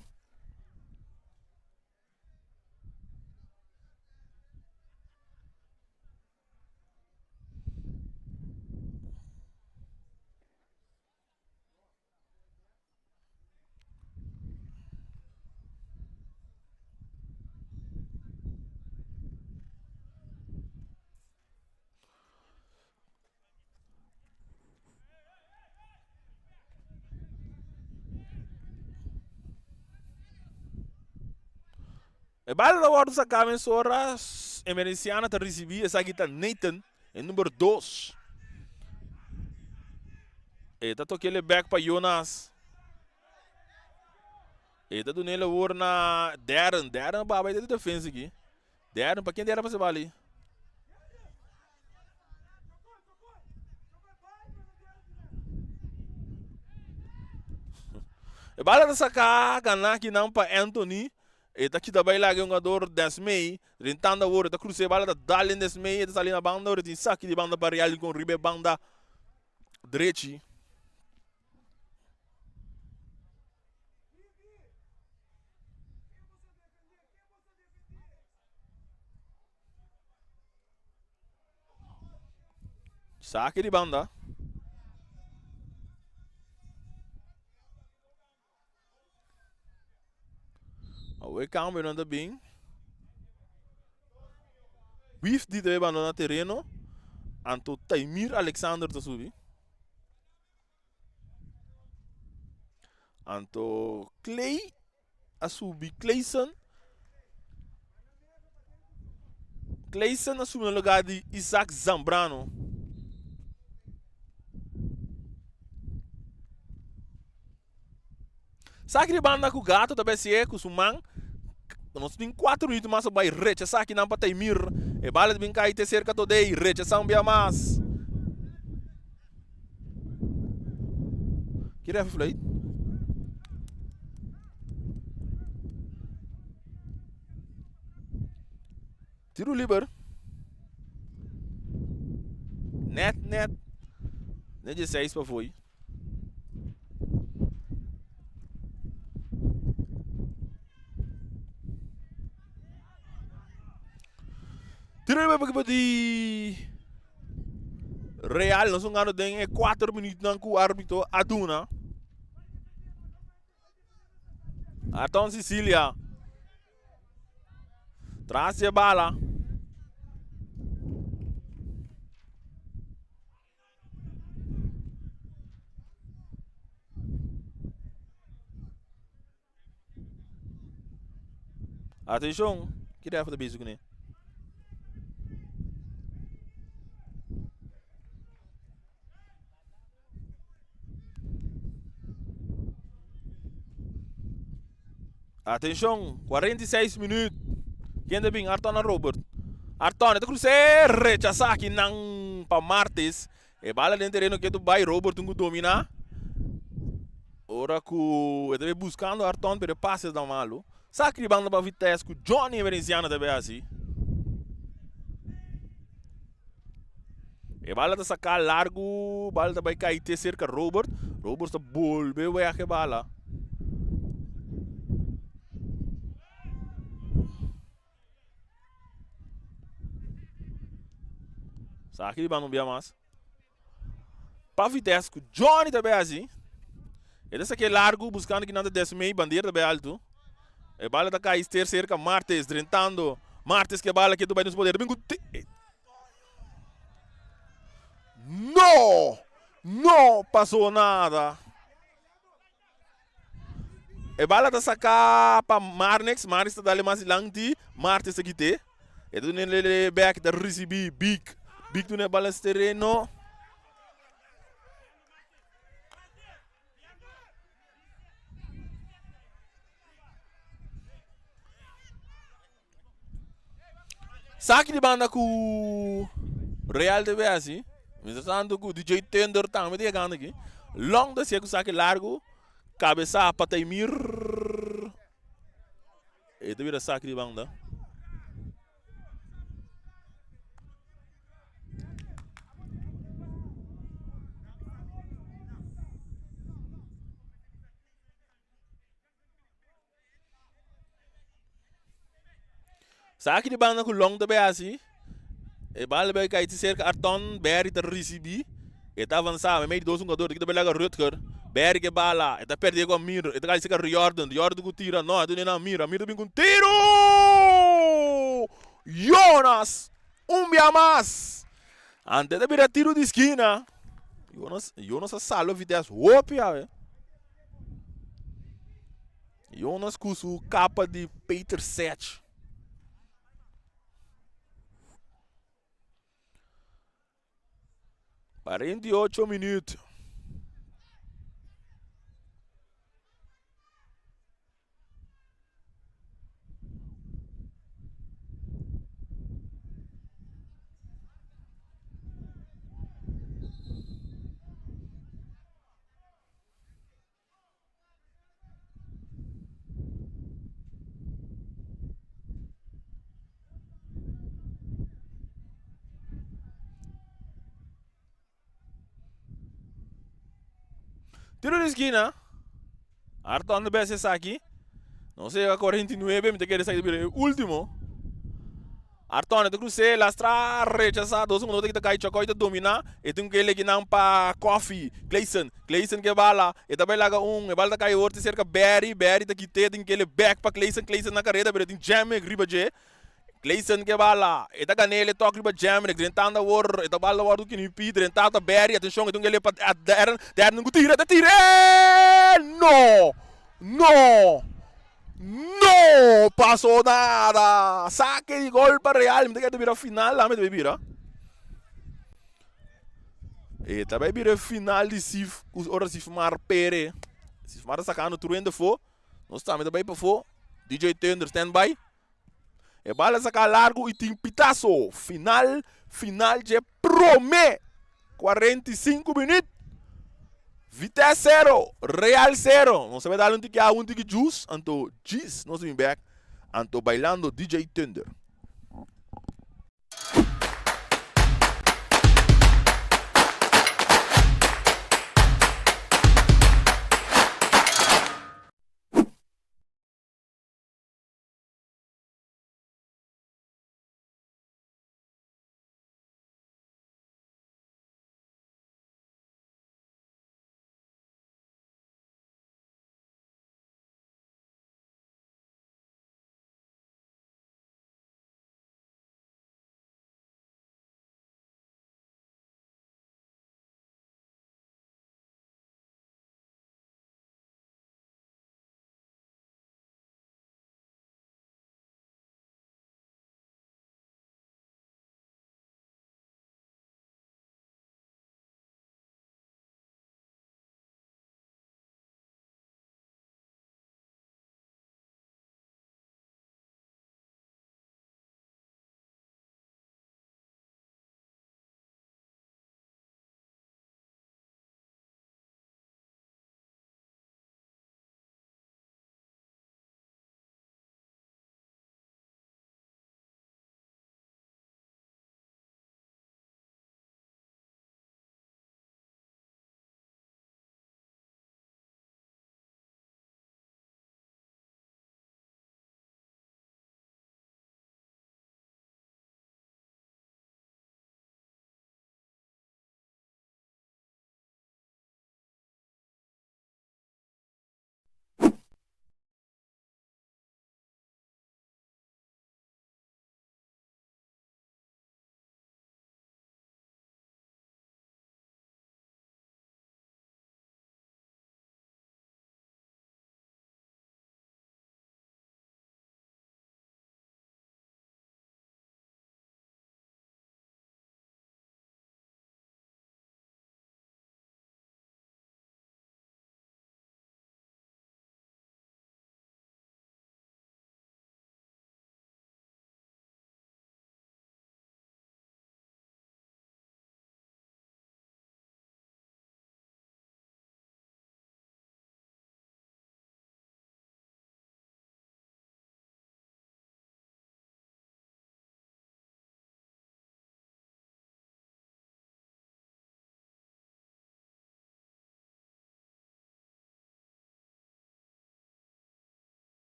E bala da hora sa kamen sora emergenciana te recebi essa aqui tá Nathan em número 2. E tá toquele back para Jonas. E tá do nele hora na Darren baba de defesa aqui. Darren para quem Darren para se vale. E bala da sacar ganhar que não para Anthony. E tá aqui também lá um jogador Desmei, rentando a hora, tá cruzando a bola da Dalen Desmei, tá ali na banda, hora tem saque de banda para Real com Ribe banda direita. Saque de banda. O câmbio não anda bem. Biff de ter abandonado o terreno. Anto Taimir Alexander tá subindo. Anto Clay a subir. Clayson a subir no lugar de Isaac Zambrano. Saque de banda com o gato também se é com o Suman. Nós temos 4 minutos mais para recha saque não para Taimir. E bala de brincar e ter cerca toda aí. Recha sambia mais. Que ref foi? Tiro livre. Net. Nem 16 para foi. Tiro livre para de Real, nós vamos ganhar 4 minutos não com o árbitro Aduna. Atom Sicília. Traz a bala. Atenção, que deve fazer beijo com ele. Atenção, 46 minutos. Quem é bem? Arton Robert. Arton, itu cruzar rechaçar aqui não para Martes. E bala dentro terreno que tu vai Robert tu domina. Ora que ele buscando Arton para passes da malo. Sacribando para Vitesse com Johnny Veneziano também assim. E bala tá sacar largo, bala tá vai cair ter cerca Robert. Robert tá volve vai a bala. Saque de banda não mais. Para Vitesse com Johnny também assim. Ele está aqui largo, buscando que não desce meio, bandeira também alto. E bala tá cair ter cerca Martes, tentando. Martes que bala que tu vai nos poder. Não passou nada. E bala tá sacar para Marnex, Marnex tá dando mais lanti, Martes aqui te. E tu nele back da recebi big tu ne bala terreno. Saque de banda com Real TV assim. Mientras que o DJ Tender também tem ganho aqui. Long da seco saque largo. Cabeça para Taimir. E devia saque de banda. Saque de banda com long da assim. E bala vai cair de cerca Arton, Berry te recebi. E tá avançado, meio de dois jogadores que também lega Rutger. Berry que bala, e tá perdendo com Mir, e tá caindo cerca Jordan que tira, não, é do nem Mir vem com tiro! Jonas, dia mais. Antes de virar tiro de esquina. Jonas salva a vitesse, opia, Jonas com sua capa de Peter 7. Quarenta e 48 minutos. Tiro de esquina. Arton de BSS aqui. Não sei a 49, me quer sair do último. Arton de cruce, lastra, rechaça, dois minutos que cai chocou e domina. E tem que ele que não para Coffee, Clayson que bala. E também laga e bala cai outro cerca Berry tá quite, tem que ele back para Clayson na carreira, mas tem jam riba je. Clayson que bala, e tá ganele toque riba jam, tentando war, e tá bala war do que ni Peter, tentando Berry, atenção, então ele para der não tira, No! No! No pasó nada. Saque de gol para Real. Me que vira final lá, me vira. E também vira final de Sif. Ora Sif Mar Pere. Sif Mar sacando tudo ainda for. Nós estamos também para for. DJ Tender standby. E bala sacar largo e tem pitaço. Final de Promé. 45 minutos. Vitesse 0, Real 0. Não sabe dar um tique a um tique juice. Anto Gis, não se back. Anto bailando DJ Tender.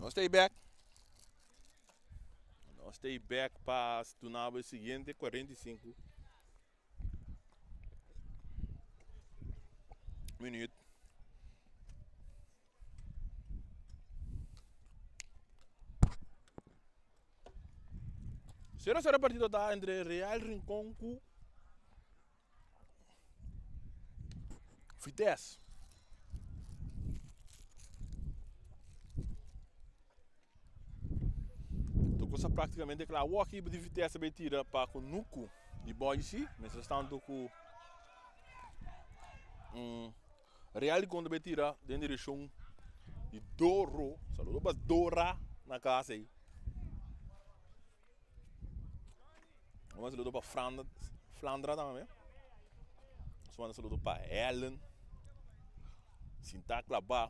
Nós stay back. Nós stay back para o seguinte 45 minutos. Será a partida da entre Real Rincón com Vitesse. Então, coisa praticamente que o equipe de Vitesse vai tirar para o Nuco de Boise, mas estão com Real Rincón vai tirar dentro da direção de Douro, saludo para Dora na casa aí. Vamos saludo para Flandra também. Vamos saludo para Ellen. Sintac lá.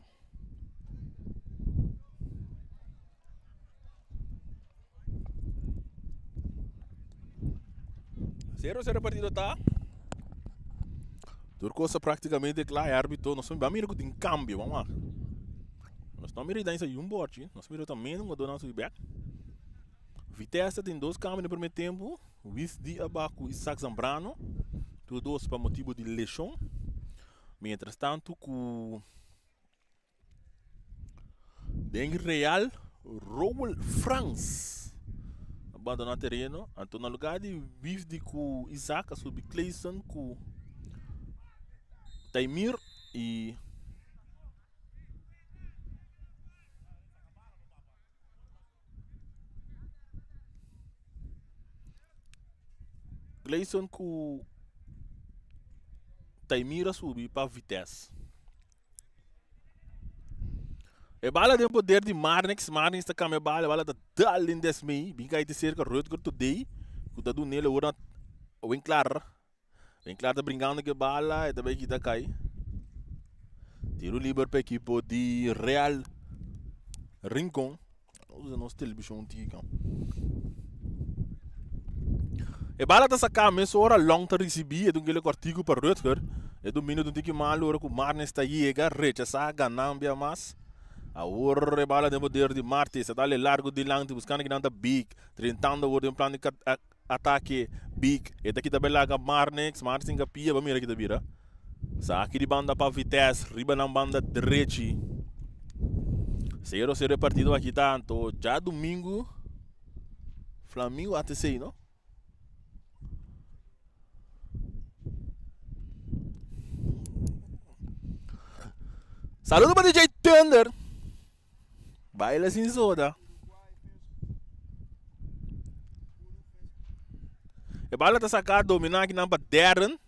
Zero partida tá. Turcosa praticamente que lá é árbitro. Nós estamos mirando que tem câmbio, vamos lá. Nós estamos mirando isso aí um bote. Nós mirando também um dona nosso back. Vitesse tem 2 câmbios no primeiro tempo. Wisdi abaco e Isaac Zambrano. Todos para motivo de lesão. Mientras tanto, com Dengue Real, Raul France abandonou o terreno. Então, no lugar de Wisdi com Isaac, sobre Clayson com Taimir e Clayson com Taimira subir para Vitesse. E bala tem poder de Marnix está com a bala da Dalin Desmei, bem que aí tem cerca de Rutger today, que tá do nele agora o Enclar tá brincando que bala e também que tá cai. Tiro livre para a equipe de Real Rincón. Usa nosso televisão tica. E bala tá sacando mesmo hora long tá receber e do que ele cortigo para Rutger. E do minuto de que mal hora que o Marnix está aí rechaçar ganambia mas a hora bala de poder de Martes está ali largo de lang buscando que não tá big, tentando o plano de ataque big. E daqui também lá Marnix inga pia para mira aqui da bira. Sa aqui de banda para Vitesse, riba na banda direita. 0-0 partido aqui tanto. Já domingo Flamengo até 6, não? Saludo para DJ Thunder. Baila sem soda. E bala tá sacado dominar aqui na Darren.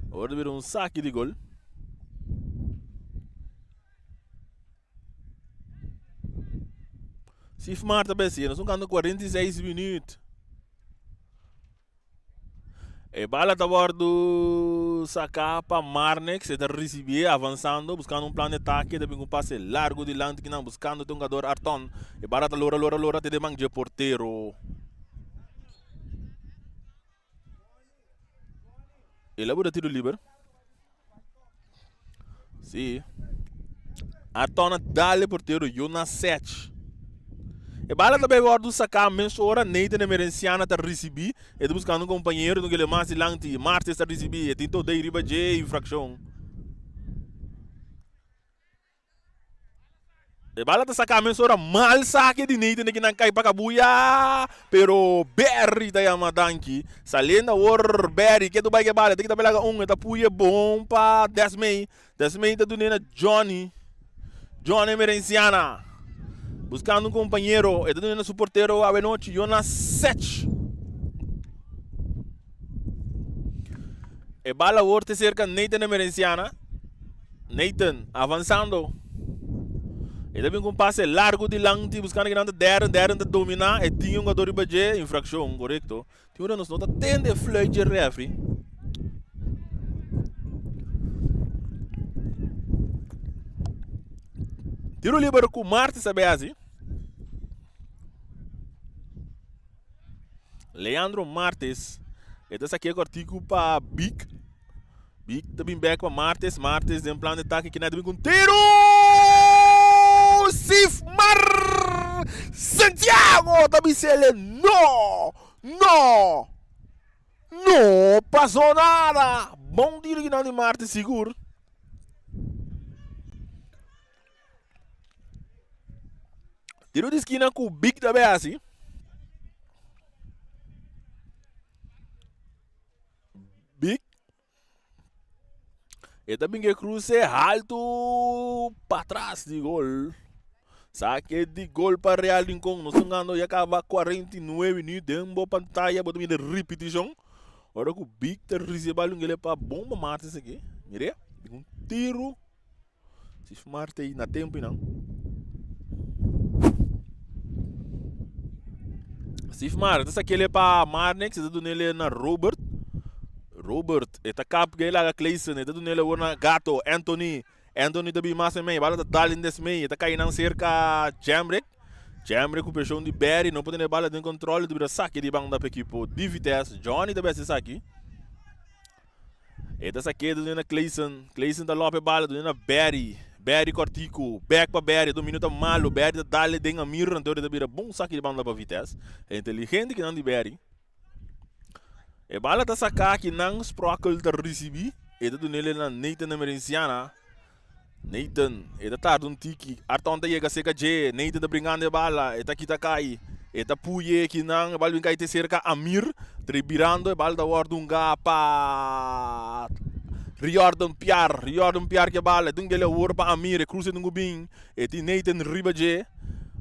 Agora vira um saque de gol. Se fumar também, nós estamos ganhando 46 minutos. E bala tá bordo sacar para Marnex, ele receber avançando, buscando um plano de ataque, depois um passe largo de lante que não buscando o jogador Arton. E bala tá lora te demang de porteiro. Ele é tiro livre. Sim. Arton dá-lhe porteiro, Jonas 7. E bala também bordo sacar menos hora Neide na Merenciana tá receber e buscando um companheiro do que ele mais lanti Martes tá receber e tentou daí riba de infração. E bala tá sacar menos hora mal saque de Neide que não cai para cabuia, pero Berry tá yamadanki salenda or Berry que tu vai que bala tem que tá pelaga tá puia bom para Desmei tá do nena Johnny Merenciana. Buscando um companheiro, ele está no suporteiro a noite, Jonas 7. E bala orte cerca Nathan na Merenciana. Nathan avançando. Ele vem com um passe largo de Lanti, buscando que não Darren dominar e tinha um jogador de infração, correto? Tinha uma nota tende flui de refri. Tiro livre com Martes, sabe assim? Leandro Martes. Este aqui é o artigo para Big. Big também back para Martes. Martes em plano de ataque que nada com tiro! Sifmar! Santiago também se ele não passou nada. Bom tiro que não de Martes seguro. Tiro de esquina com o Big também assim. Big. E também que cruze alto para trás de gol. Saque de gol para Real Lincoln. Nós estamos ganhando e acaba 49 minutos. Tem uma boa pantalla, botamos de repetição. Agora que o Big está recebendo ele para bomba mata isso aqui. Mire, um tiro. Se Marte aí na tempo não. Se Marte, essa aqui ele é para Marnex, está dando ele na Robert. Robert, eta cap que ele Clayson, eta dando ele na Gato, Anthony também mais também, bala da Dalin desse meio, eta caindo cerca Jamrek com pressão de Barry, não pode ter bala de controle, de saque de banda para equipe de Vitesse, Johnny também se saque. Eta saque do na Clayson da Lope bala do na Barry Cortico, back para Barry, do minuto malo, Barry da Dalin de Amir, então ele também bom saque de banda para Vitesse, é inteligente que não de Barry. E bala tá sacar que não Sprockle tá recebi, e tá do nele na Nathan Emerenciana. Nathan, e tá tarde tiki, Arton tá chega seca J, Nathan tá brincando de bala, e tá aqui tá cai, e tá puye que não, e bala vem cair te cerca Amir, trebirando, e bala tá ordem pa Riordan Piar que bala, dung ele or pa Amir, e cruza dung bem, e ti Nathan riba J,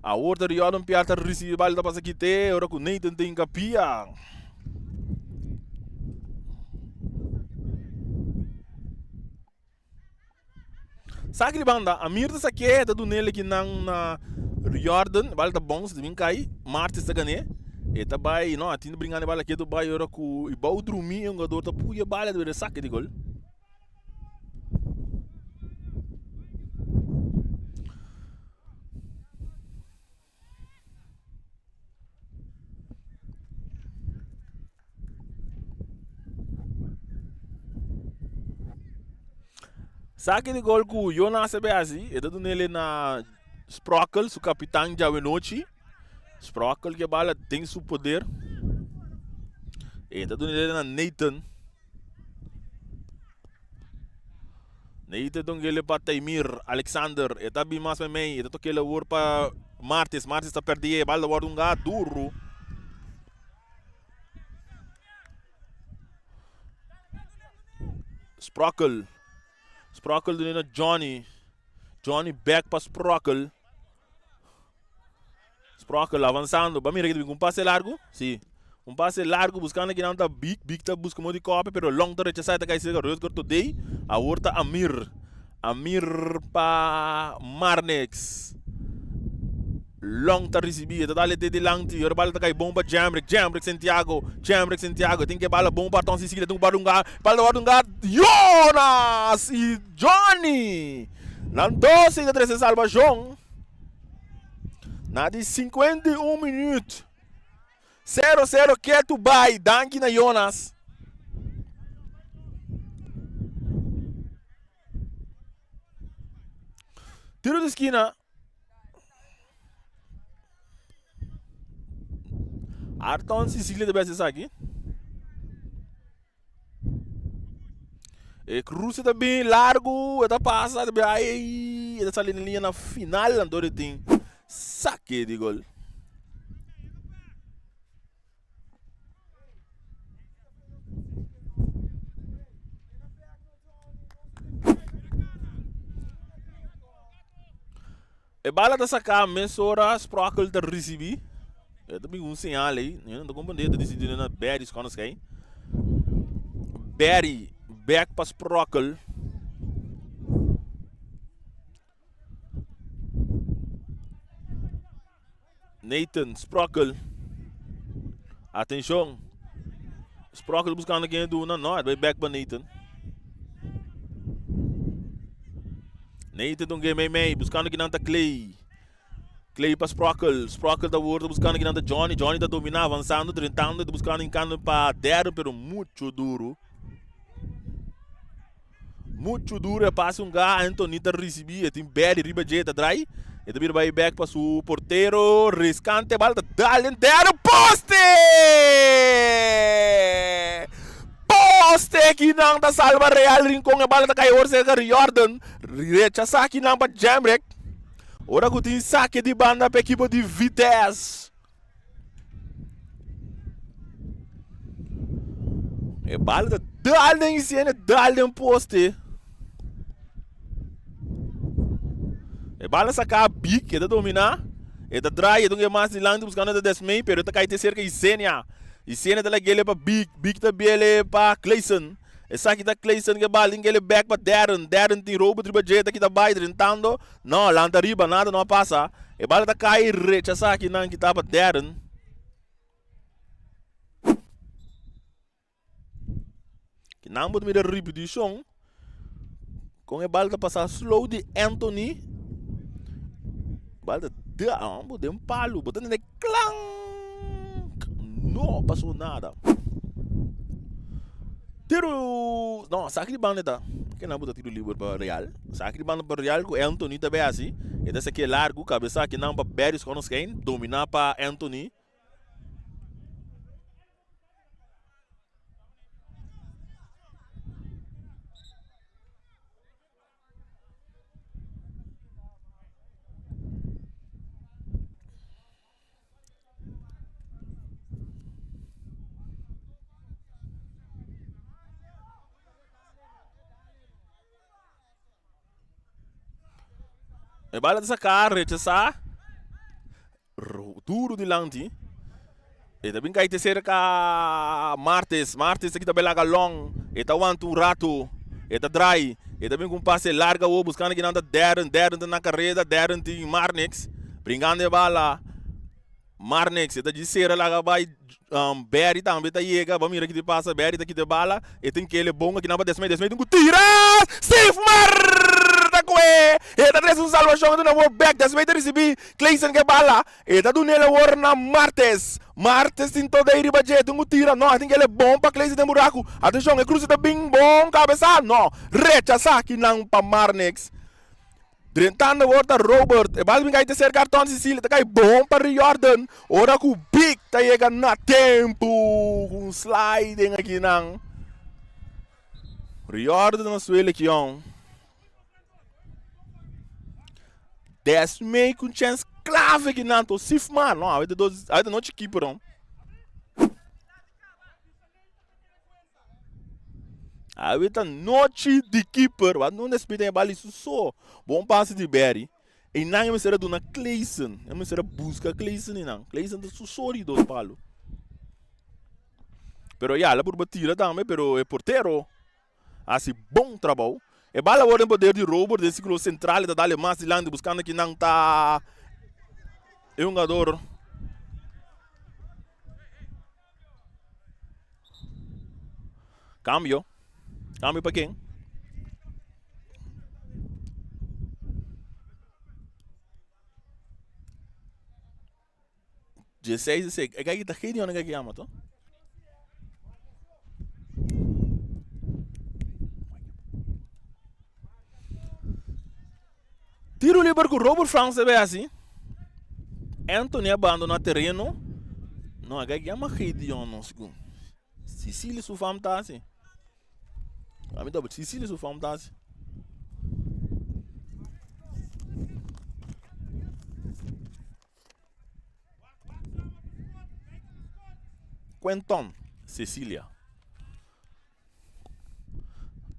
a outra Riordan Piar tá recebi, bala tá passa aqui te, ora com Nathan tem capia. Sabe que banda, a Mirta saque do nele que não na Jordan, bala tá bom, se vem cair, Martes tá ganhando, e tá vai, não, tinha brincando bala aqui do vai ora com e bau dormir, um jogador tá puia bala do saque de gol. Saque de gol com o Jonas Sebeasi, e dando nele na Sprockle, o capitão de Avenochi. Sprockle que bala tem seu poder. E dando nele na Nathan. Nathan dando ele para Taimir, Alexander, e também mais para mim, e dando aquele ouro para Martes está perdido, bala da guarda duro. Sprockle do na Johnny back para Sprockle avançando, para mim um passe largo, sim, um passe largo buscando aqui não tá Big tá buscando de copy, pero long tá rechazado tá caindo o corto today, a outra Amir para Marnex, long tá recebido, tá dali de lanti, a bola tá cai bom para Jamrek Santiago, tem que bala bom para Tom Sicília, tem bala Jonas e Johnny, na 12 da 13 salvação, na de 51 minutos, 0-0 que tu vai, danke na Jonas. Tiro de esquina. Arton Sicília deve ser aqui. E cruza também largo, está passa também aí, está saindo linha na final, então tem saque de gol. E bala da sacar, mesora, Sprockle tá recebi. Eu também sinal aí, eu não estou compreendendo, estou decidindo na Barry, quando sai. Barry, back para Sprockle. Nathan, Sprockle. Atenção. Sprockle buscando quem do não, vai back para Nathan. Nathan meio, buscando que não tá Clay para Sprockle da World buscando que não tá Johnny tá dominando, avançando, tentando, buscando em canto para Dero, pero muito duro. Muito duro, passa Anthony tá receber, tem Berry, riba jeita, drai. E também vai back para o porteiro, riscante, balda, dale, inteiro, poste! Poste que não da salva Real Rincon, a bala da cai cerca Jordan, rechaça aqui não para Jamrek. Ora que tem saque de banda para a equipe de Vitesse. E balda, dale em cena, dale em poste. E bala sacar big, que é dominar. E da dry, e do mais de lang buscando da desmei, pero tá cai ter cerca e Senia. E Senia tá lá para big, big tá bele para Clayson. E saque da Clayson que bala, ele back para Darren tem roubo triba jeta que tá baixo tentando. Não, lá tá riba, nada não passa. E bala tá cai recha saque não que tá para Darren. Que não pode me dar repetição. Com a bala tá passar slow de Anthony. Balda botei um palo, botando de clang. Não passou nada. Tiro. Não, saque de banda tá. Que não botou tiro livre para Real. Saque de banda para Real com Anthony também assim. E desse aqui é largo, cabeça que não para Berry com os quem. Dominar para Anthony. E bala dessa cara, rechaçar. Duro de lanti. E também cai terceira com Martes aqui também larga long. E tá um rato. E tá dry. E também com passe larga o buscando aqui nada Darren tá na carreira, Darren tem Marnix. Brincando de bala. Marnix, e tá de cera lá vai Berry também tá chega, vamos ir aqui de passa, Berry tá aqui de bala. E tem que ele bom aqui na desmei, tem que tirar! Safe Mar! E tá três salvação do novo back, desmei de receber, Clayson que bala. E tá do nele war na Martes tem toda aí riba jet, tem que tira, não, tem que ele bom pra Clayson de buraco. Atenção, é cruze tá bem bom, cabeça, não. Rechaça aqui não pra Marnix. Tentando agora Robert, e bala cai terceiro cartão Sicília, tá cai bom para Jordan. Ora que o Big tá chegando na tempo, com sliding aqui não. Jordan na suele aqui on. Desmei com chance clave aqui não, tô sif man, não, ainda não te keeper on. Aí tá noite de keeper, mas não despedem a bala isso só. Bom passe de Berry. E não é uma do na Clayson. É uma busca Clayson e não. Clayson tá sussurri dos palos. Pero ya, lá por batida também, pero é porteiro. Assim, bom trabalho. E bala agora em poder de Robert, desse ciclo central, da dale mais de lande, buscando que não tá. É um jogador. Cambio para quem? 16. É que tá cheio de ano que ama, tá? Tiro livre com o Robert France é assim. Anthony abandona o terreno. Não, é que ama cheio de ano, segundo. Sicília su fam tá assim. A mim double Sicília su fam tá assim. Quentin, Sicília.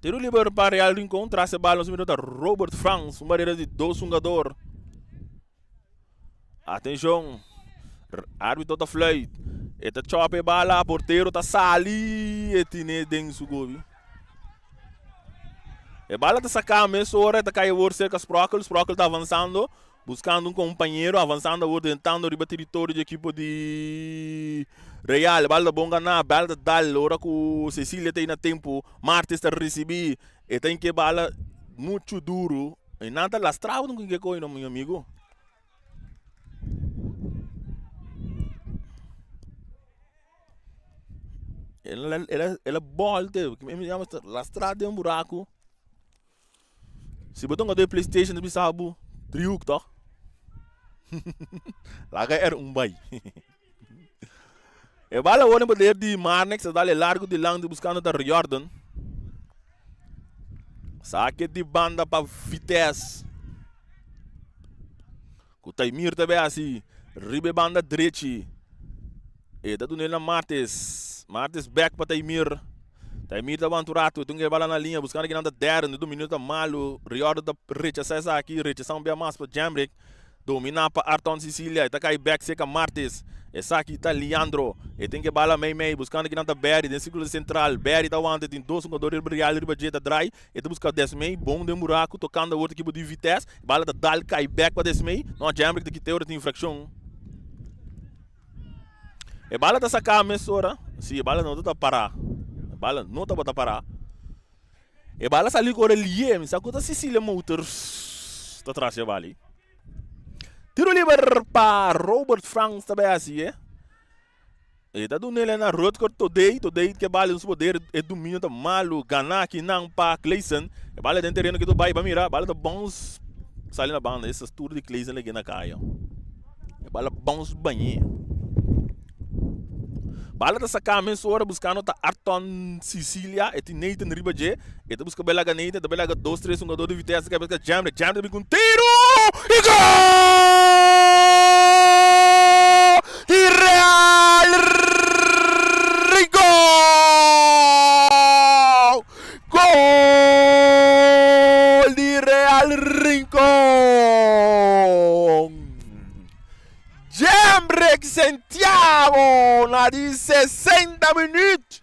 Tiro livre para Real Rincon, traz a bola no minuto Robert France, uma barreira de 2 jogadores. Atenção, árbitro da flight. Eta chope bala, porteiro tá sali, etine deng sugobi. E bala tá sacando mesmo, hora tá caindo cerca Sprockle tá avançando, buscando um companheiro, avançando, tentando riba território de equipe de Real. Bala bom ganhar, bala dal, hora que o Cecília tem na tempo, Martes tá receber, e tem que bala muito duro, e nada lastrado com que coisa, meu amigo. Ela volta, me chama lastrada em um buraco. Se botar um PlayStation, não precisa triuk, toch? Lá é bai. E bala o poder de Marnex, a dar largo de lang buscando da Riordan. Saque de banda para Vitesse. O Taimir também assim. Ribe banda direita. E da Dunela Martes. Martes back para Taimir. Taimir da Banturato. Tungue bala na linha. Buscando aqui na derra. No minuto malo. Riordan da Richa. Sai aqui. Richa. São bem mais para Jambrick. Domina para Arton Sicilia. Está cai back seca Martes. Essa aqui está Leandro. E tem que bala meio. Buscando aqui na Berry. Dentro do círculo central. Berry está onde tem dois jogadores real. Riba Jeta Dry. E está buscando Desmei. Bom de buraco. Tocando a outra equipe de Vitesse. Bala da Dal cai back para Desmei. Não, Jambrick daqui tem hora de infração. E bala está sacar a mesura. Sim, bala não está parar. Bala não está para parar. E bala saiu com o Reliem. Sabe que Sicília Motors. Está atrás de bala. Tiro livre para Robert Franks também assim, E da do nele na Rutger today que bala nos poder é domínio da malo ganar aqui não para Clayson. E bala dentro terreno que tu vai mirar, bala da bons sai na banda, essas tour de Clayson aqui na caia. E bala bons banho. Bala da sacar a mensura buscando ta Arton Sicilia e Nathan Ribaje. E tu busca bela ganeta, da bela 2-3 jogador de Vitesse que busca Jambrick com tiro e gol! De Real Rincón! Gol de Real Rincón! Jambrick Santiago na de 60 minutos.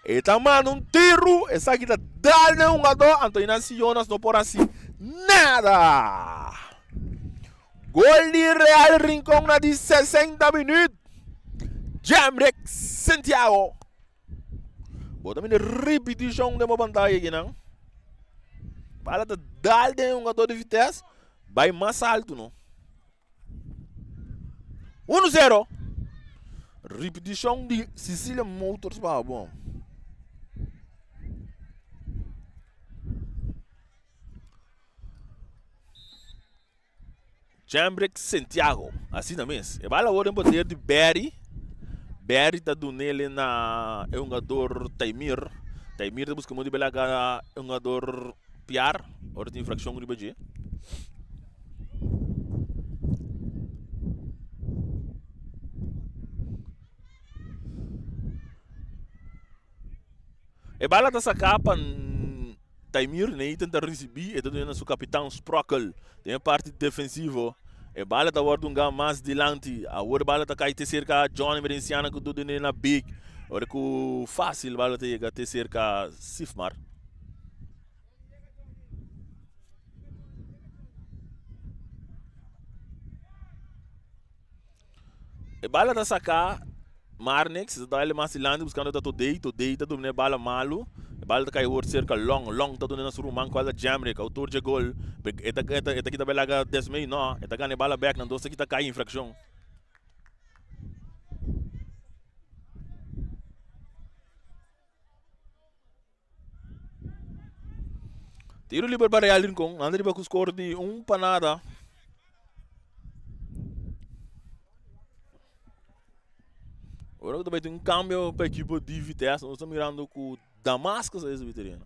E também um tiro. Essa aqui tá dando um ador. Antônio Jonas não por assim nada. Gol de Real Rincón na de 60 minutos. Jambrick Santiago. Bota minha repetição de uma pantalla aqui, não? Para dar um ador de Vitesse. Vai mais alto, não? 1-0. Repetição de Sicilia Motors. Bom. Jambrick Santiago. Assim também. E vai lá o poder de Berry. Berry está do nele na é um jogador Taimir. Taimir está buscando muito bela é um jogador Piar. Hora de infração de BG. E bala dessa capa Taimir nem tenta receber e dando seu capitão Sprockle tem a parte defensiva e bala da ordem mais dilante a outra bala tá cai ter cerca Johnny Merenciana que tudo na big ora que fácil bala ter cerca Sifmar e bala da sacar Marnex, está ele mais silando buscando today tá domina bala malo, bala tá caiu cerca long tá domina sur man qual Jambrick, autor de gol, eta aqui tá belaga Desmei não, eta ganha bala back não doce aqui tá cai infração. Tiro livre para Real Rincón, anda de com score de 1-0. Agora também tem um câmbio para a equipe de Vitesse. Nós estamos mirando com Damascus esse veterano.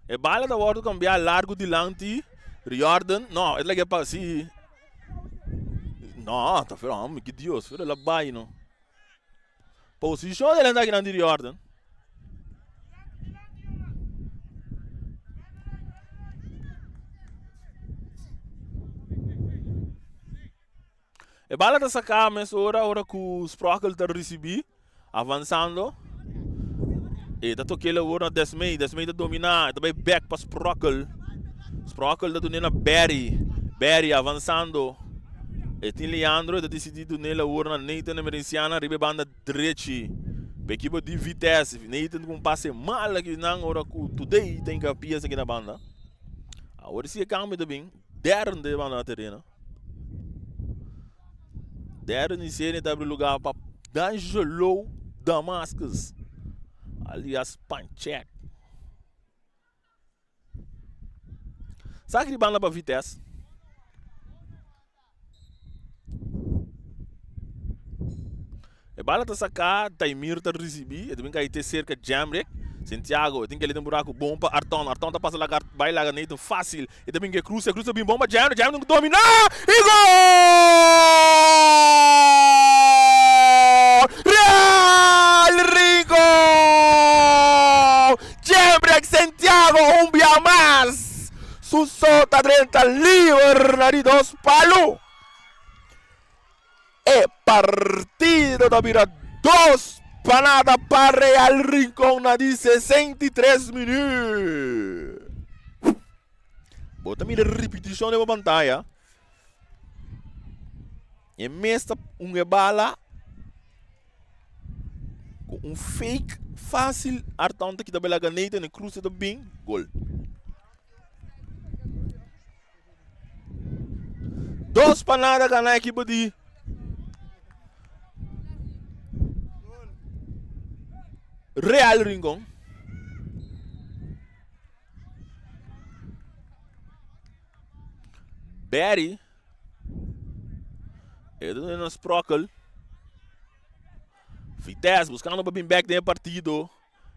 E bala da hora de cambiar largo de lante. Riordan. Não, ele é para si. Não, tá ferrando. Que Deus. Foi lá baixo, não. Posição dele anda aqui na Riordan. E bala da sacar, mas hora que o Sprockle está recebendo, avançando. E tá toquei lá agora Desmei tá dominar, também back para Sprockle. Sprockle tá dominando Berry avançando. E tem Leandro, tá decidido nele agora na Nathan Merenciana, ribe banda direita. A equipe de Vitesse, Nathan com passe mal aqui, não, hora que today tem capias aqui na banda. Agora se câmbio também, deram de banda na terreno. Deram iniciar em lugar para D'Angelo Damascus, aliás Panchek. Sabe que banda para Vitesse? E bala tá sacar, Taimir tá receber, e também ter cerca de Jamrek, Santiago, tem que ele tem um buraco bom para Arton tá passa lá, vai lá, neito fácil, e também que cruza bem bom para Jamrek não domina, e gol! Real Rico! Jamrek Santiago, um dia mais! Susota 30 livre de 2 palos! E partido da vira 2 panada para Real Rincón na de 63 minutos. Bota a repetição na pantalla. E mesta bala com fake fácil. Artanta que da bela ganeta na cruz do bem. Gol. 2 panada na equipe de Real Rincón. Barry. Ele no Sprockle. Vitesse buscando para back dentro do partido.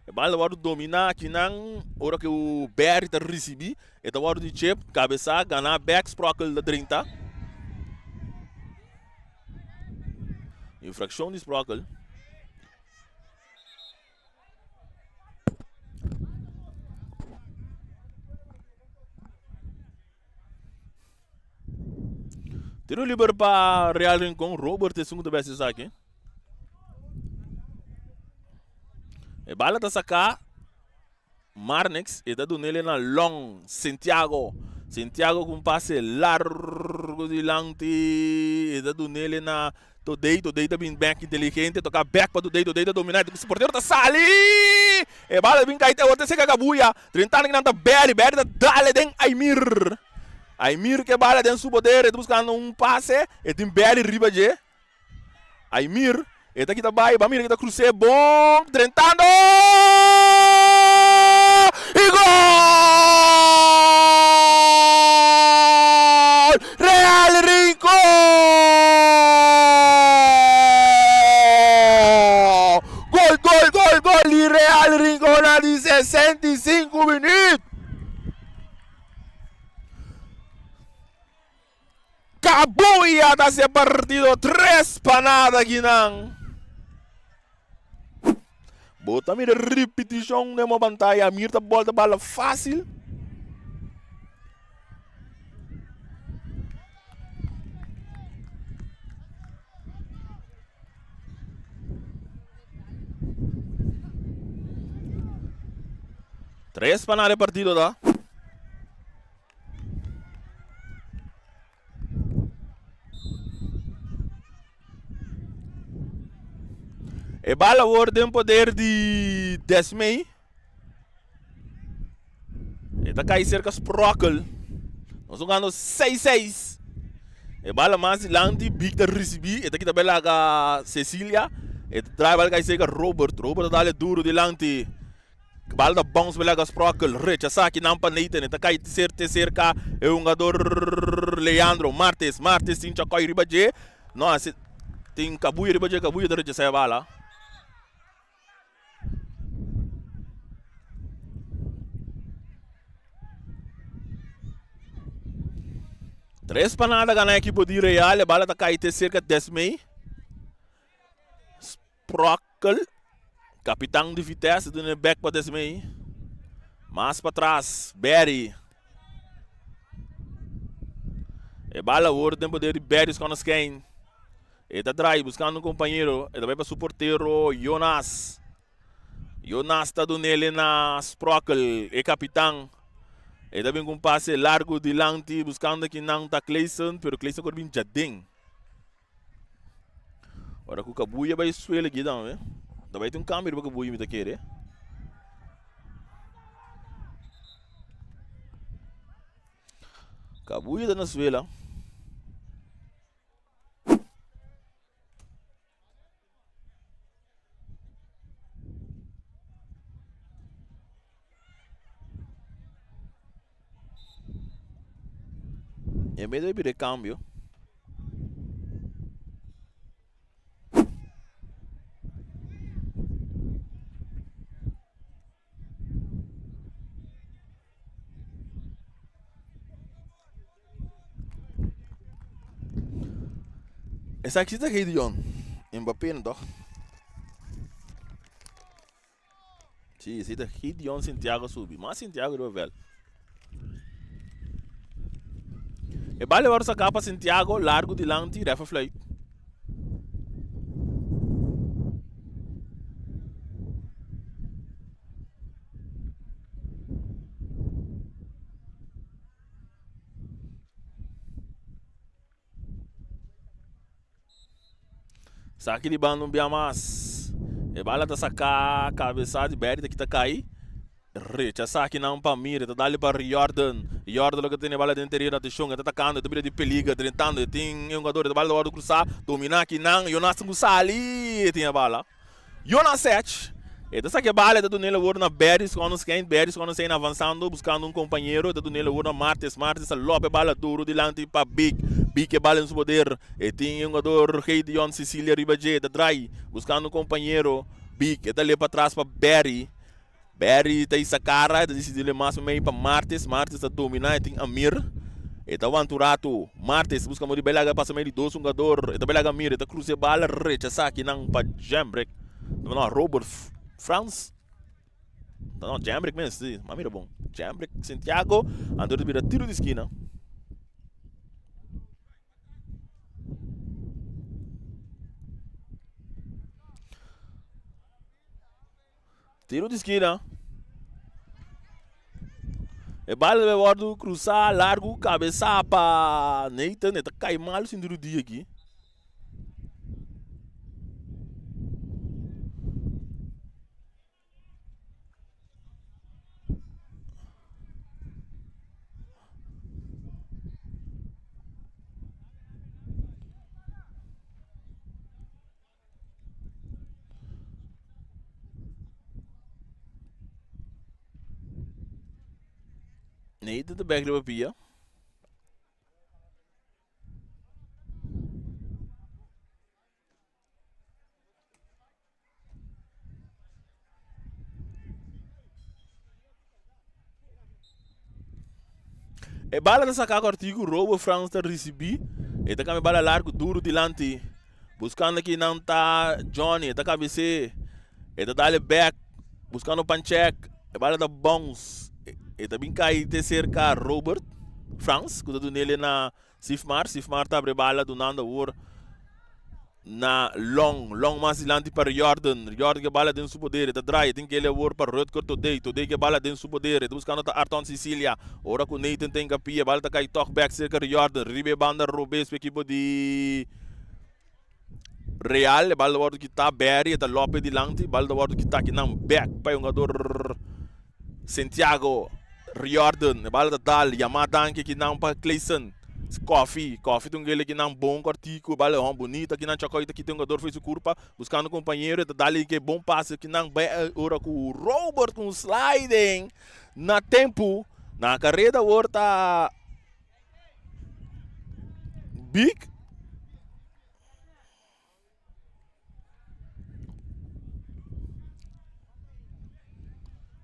E bala hora de dominar aqui na hora que o Barry está receber. E da hora de chip, cabeça, ganhar back Sprockle da 30. Infração de Sprockle. Tiro livre para Real Rincón. Robert é o segundo best aqui. E bala tá sacar. Marnex. E tá do nele na long. Santiago. Santiago com passe largo de lante. E tá do nele na Today tá bem back inteligente. Tocar back para Today tá dominar. O porteiro tá sali. E bala bem caída. Outra se cagabuia. 30 anos que não tá Berry tá dale den Aimir. Aimir que bala dentro do poder, está buscando um passe, e tem Berry riba de Aimir, e tá aqui também, Bamir que tá cruzando, bom, tentando, e gol! Real Rincón! Gol, e Real Rincón a 65 minutos! Cabuia da esse partido, 3 panadas aqui não. Bota a repetição na minha pantalla, a mirta volta bala fácil. Três panadas de partido, tá? E bala ordem poder de Desmei. E tá caindo cerca de Sprockle. Nós jogando 6-6. E bala mais lante, big da recebi. E tá aqui também a Cecília. E trai bala cai cerca Robert. Robert dá duro de lante. Bala da bounce bala a Sprockle. Rechaça aqui não panita. E tá caindo cerca. É um jogador Leandro Martes. Martes tem chacoi riba de. Nossa, tem cabuia riba de cabuia da rechaça a bala. Três panadas ganhar a equipe de Real, a bala está caindo cerca de 10 mei. Sprockle, capitão de Vitesse, dando back para 10 mei. Mais para trás, Barry. E bala ordem poder de Barry com os quem. E está atrás, buscando um companheiro. E também para o porteiro, Jonas. Jonas está dando ele na Sprockle, é capitão. E também com passe largo de lante, buscando que não está Clayson, pero Clayson agora vem Jadem. Agora com o Cabuia vai suele aqui, não, né? Também tem um câmbio para o Cabuia me tá querer. Cabuia da Venezuela. En medio de cambio. Essa aqui está Gideon. Mbappé, não toch? Sim, esse é Gideon Santiago subi. Mas Santiago do velho. E vale agora sacar para Santiago, largo de lante, refa flight. Saque de bando não mais. E bala tá sacar cabeça de Berry que tá cair. Recha saque não para mira, tá dali para Jordan. Jordan logo tem bala de interior de chunga, tá atacando, tá de peliga, tentando, tem um jogador de bala do lado cruzar, dominar aqui não, Jonas Musa ali, tem a bala. Jonas 7. Então essa que bala tá do nele agora na Berry, quando sai avançando, buscando um companheiro, tá do nele agora na Martes, a lope bala duro de lante para Big que bala em seu poder, e tem um jogador rei de John Cecília Ribaje, da Dry, buscando um companheiro, Big, tá ali para trás para Berry. Berry tem essa cara, decidiu mais meio para Martes está dominando, tem Amir. Eta Wanturato, Martes busca muito bela passa meio de dois jogador, eta bela Amir, eta cruza bala, rechaça aqui não para Jambrek. Não, Robert Franz. Não, Jambrek mesmo, sim, mas mira bom. Jambrek Santiago, andou de tiro de esquina. Tiro de esquina. E bala de bordo, cruzar, largo, cabeça para Nathan, tá cai mal o cinturão dia aqui. Nathan de back de papia. E bala da sacar cortigo, roubo Franz tá recebi. E tá com bala largo, duro delante. Buscando aqui não tá Johnny, tá cabece. E tá dali back, buscando o pancheck. E bala da Bones. E tá bem cair de cerca Robert Franz, cuidado nele na Sifmar tá abre bala do Nanda War. Na long mais dilante para Jordan que bala dentro do poder, da Dry, tem que ele war para Rutger Today que bala dentro do poder, buscando a Arton Sicilia, ora com Nathan tem capia, bala tá cai back cerca Jordan, ribe banda Robes para equipe de Real, bala do wordo que tá Berry, tá Lopes de Lanti, bala do wordo que tá aqui não back para um jogador Santiago Jordan, bala da Dal, Yamada que não para Clayson. Coffee tem ele que não bom cortico, balão bonito, que não chocoita que tem um jogador fez o curva, buscando um companheiro, dali que bom passe, que não bem, ora com o Robert com sliding, na tempo, na carreira horta Big.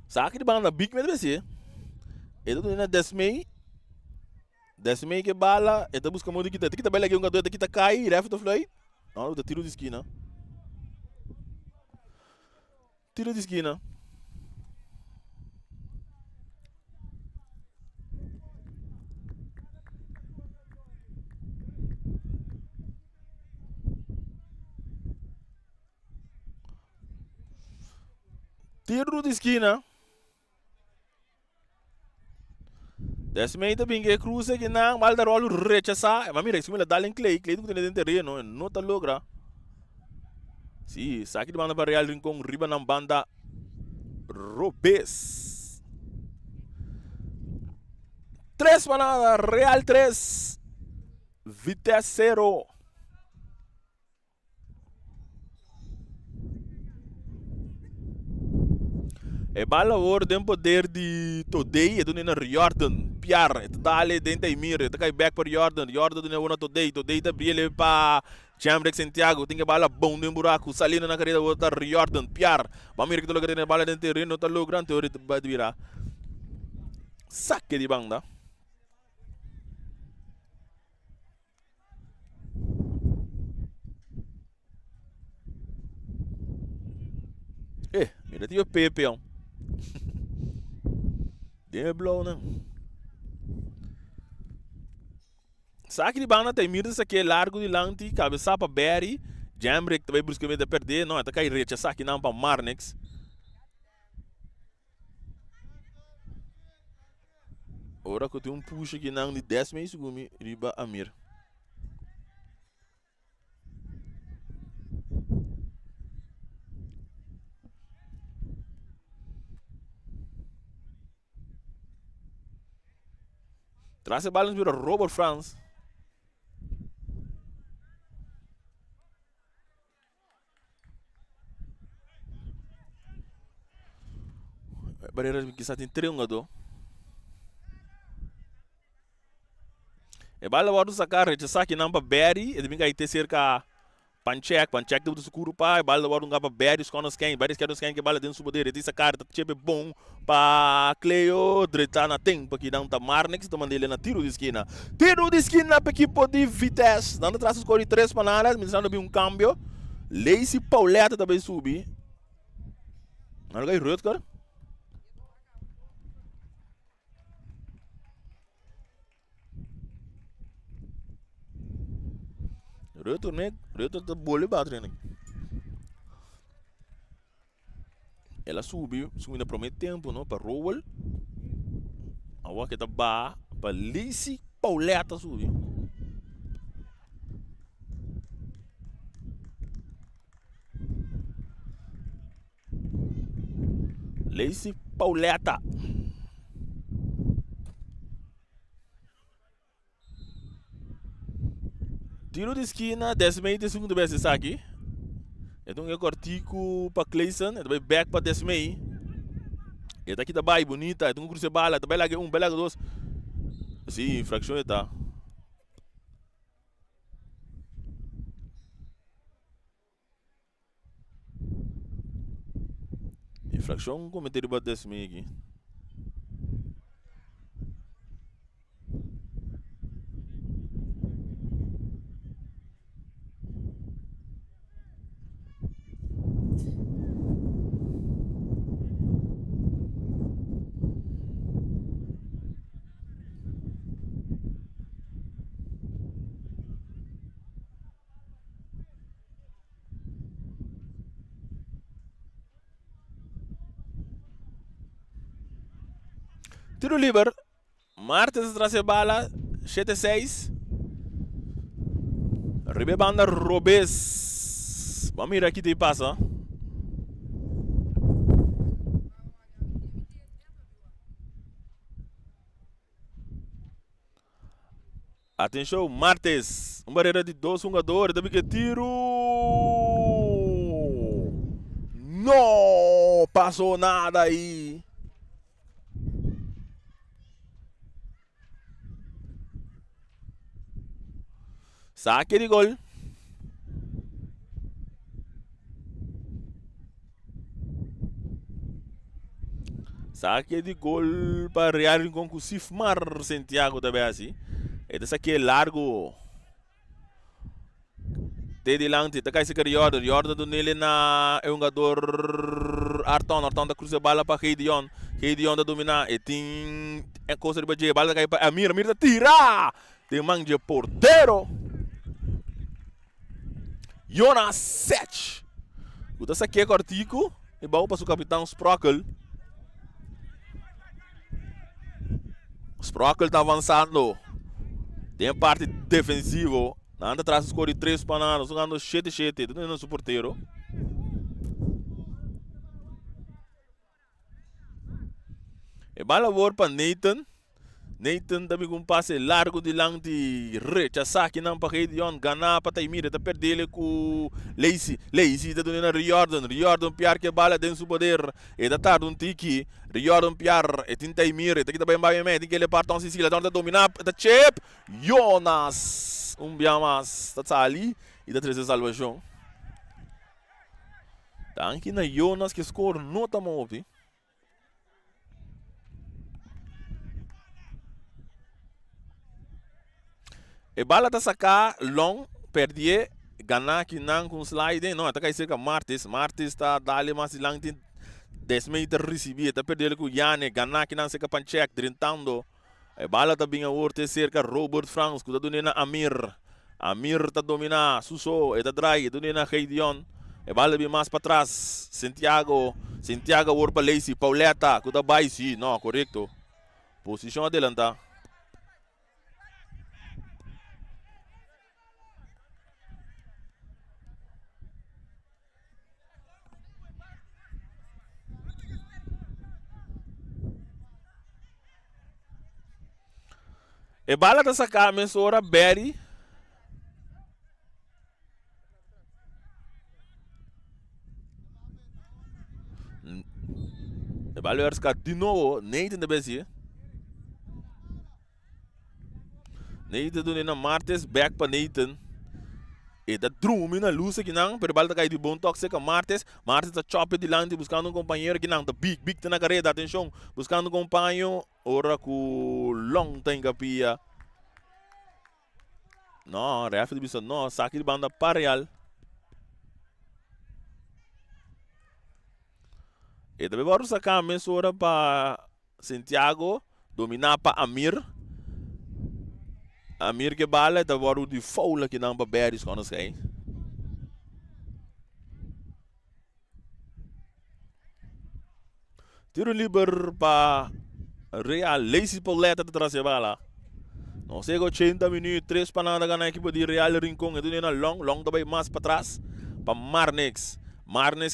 Sabe que banda Big mesmo assim, ele não é Desmei que bala, eta busca muito kita bala que um jogador kita cai, ref do fly. Não, do tiro de esquina. Tiro de esquina. Tiro de esquina. Desmei também que cruza que não, mal da rolo rechaça. Mas mira, isso me dá em Clay do que tem dentro terreno, não tá logra. Sim, saque de banda para Real Rincón, riba na banda Robes. 3 para Real 3, Vitesse 0. E bala agora tem poder de Today e do Nina Jordan. piar. Dale dentro e mira. Tá cai back para Jordan. Jordan não é uma today. Today tá brilha para Jamrek Santiago. Tem que bala bom no buraco. Salindo na carreira outra Jordan. Piar. Vamos ver que tu logra na bala dentro terreno. Tá logrando teoria de virar. Saque de banda. Mira tio Pepe. Deu blow, né? Saque de banda tem mira isso aqui é largo de lanti, cabeça para Barry, Jamrek também bruscamente a perder, não, tá cai recha saque não para Marnex. Ora que tem push aqui não de 10 meses segundo riba Amir. Traz a balance para Robert France. Barreira que está em 3-1. E bala wadu sacar recha saque não para Barry, e também ter cerca Panchek do escuro pai, bala wadu ngapa Barry com os quem, Barry os quem que bala dentro do poder, e sacar tá chebe bom para Cleo, dreta na tempo que não tá Marnex, tá mandando ele na tiro de esquina. Tiro de esquina para equipe de Vitesse, dando atrás os cores 3 panadas, mencionando bem cambio. Lacey Pauleta também subi. Não é ruim, cara? Retorno tá bolha batendo. Ela subiu ainda promete tempo, não? Para Rowell. Agora que tá ba para Lacey Pauleta subir. Lacey Pauleta. Tiro de esquina, 10 meio de segundo vez esse aqui. Então é cortico para Clayson, é também back para 10 meio. E tá aqui da bai bonita, então cruze bala, também lá bela dois. Sim, infração está. Infração cometer para 10 meio aqui. Tiro livre. Martes traz a bala. 7-6. Ribe banda Robes. Vamos ver aqui que passa. Atenção, Martes. Uma barreira de 2 jogadores. Também que tiro. Não passou nada aí. Saque de gol. Saque de gol para Real com o Sifmar Santiago também assim. Esse aqui é largo. Tem delante, tá esse cara Jordan. Jordan do nele na é um jogador Arton da cruza bala para Heidion. Heidion da dominar. E tem é coisa de bater bala cai para Amir da tira. Tem manje porteiro. Jonas Sech. O dessa aqui é cortico. E bom para o capitão Sprockle. Sprockle está avançando. Tem a parte defensiva. Anda atrás dos cores 3 pananos. Jogando 7-7. Tudo no porteiro. E bala boa para Nathan. Nathan também com um passe largo de lanti, rechaça que não para Gideon, ganha para Taimira, tá perdendo com Lacey, tá dando na Riordan piar que bala dentro do poder, e da tarde um tiki, Riordan piar, e tem Taimira, tá aqui também vai tem que ele partam Sicília, tá dominar, tá chip, Jonas, biamas, tá ali, e da 13 salvação. Tá aqui na Jonas que score nota móvel. E bala tá sacar long, perdi, ganhar que não com slide, não, tá cai cerca Martes tá dali mas lang tem 10 metros receber, tá perdendo com Yane, ganhar que não cerca pancheck, drintando. E bala tá bem a orte cerca Robert Franz, que tá donando Amir tá domina, Suso, e tá dry, donando Heidion. E bala bem mais para trás, Santiago work para Lacey, Pauleta, que tá baixo, não, correto. Posição adelanta. E bala tá sacar mensura Berry. E bala vai de novo, Nathan da Bessie. Nathan do na Martes, back para Nathan. E da drum na luz aqui não, pero bala tá cai de bom toque seca Martes tá chop de lante buscando um companheiro que não, tá big tá na carreira, atenção, buscando um companheiro, ora com long tem capia. Não, ref de bisa não, saque de banda para real. E também bora sacar a mensura para Santiago, dominar para Amir que bala, tá bora de foul aqui não para Berries quando sai. Tiro livre para Real, Lacey Pauleta de trás da bala. Não sei, 80 minutos, 3 para nada ganhar a equipe de Real Rincón. E do long também mais para trás. Para Marnex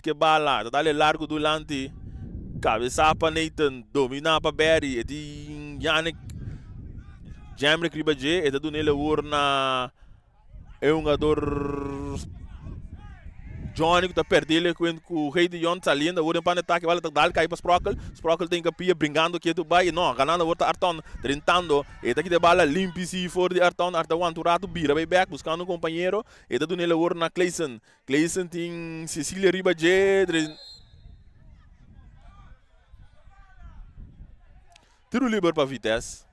que bala, tá dali largo do lante. Cabeça para Nathan, domina para Berry. E de Yannick, Jamrick Ribaje, e do nele urna. É um jogador Johnny que tá perdendo com o rei de Jon saliendo, o para ataque vale tá dal cai para Sprockle tem capia brincando que tu vai, não, ganhando o Arton, tentando, e tá aqui de bala limpi se for de Arton one to rato bira vai back buscando um companheiro, e tá do nele urna Clayson tem Cecília Ribaje, tiro livre para Vitesse.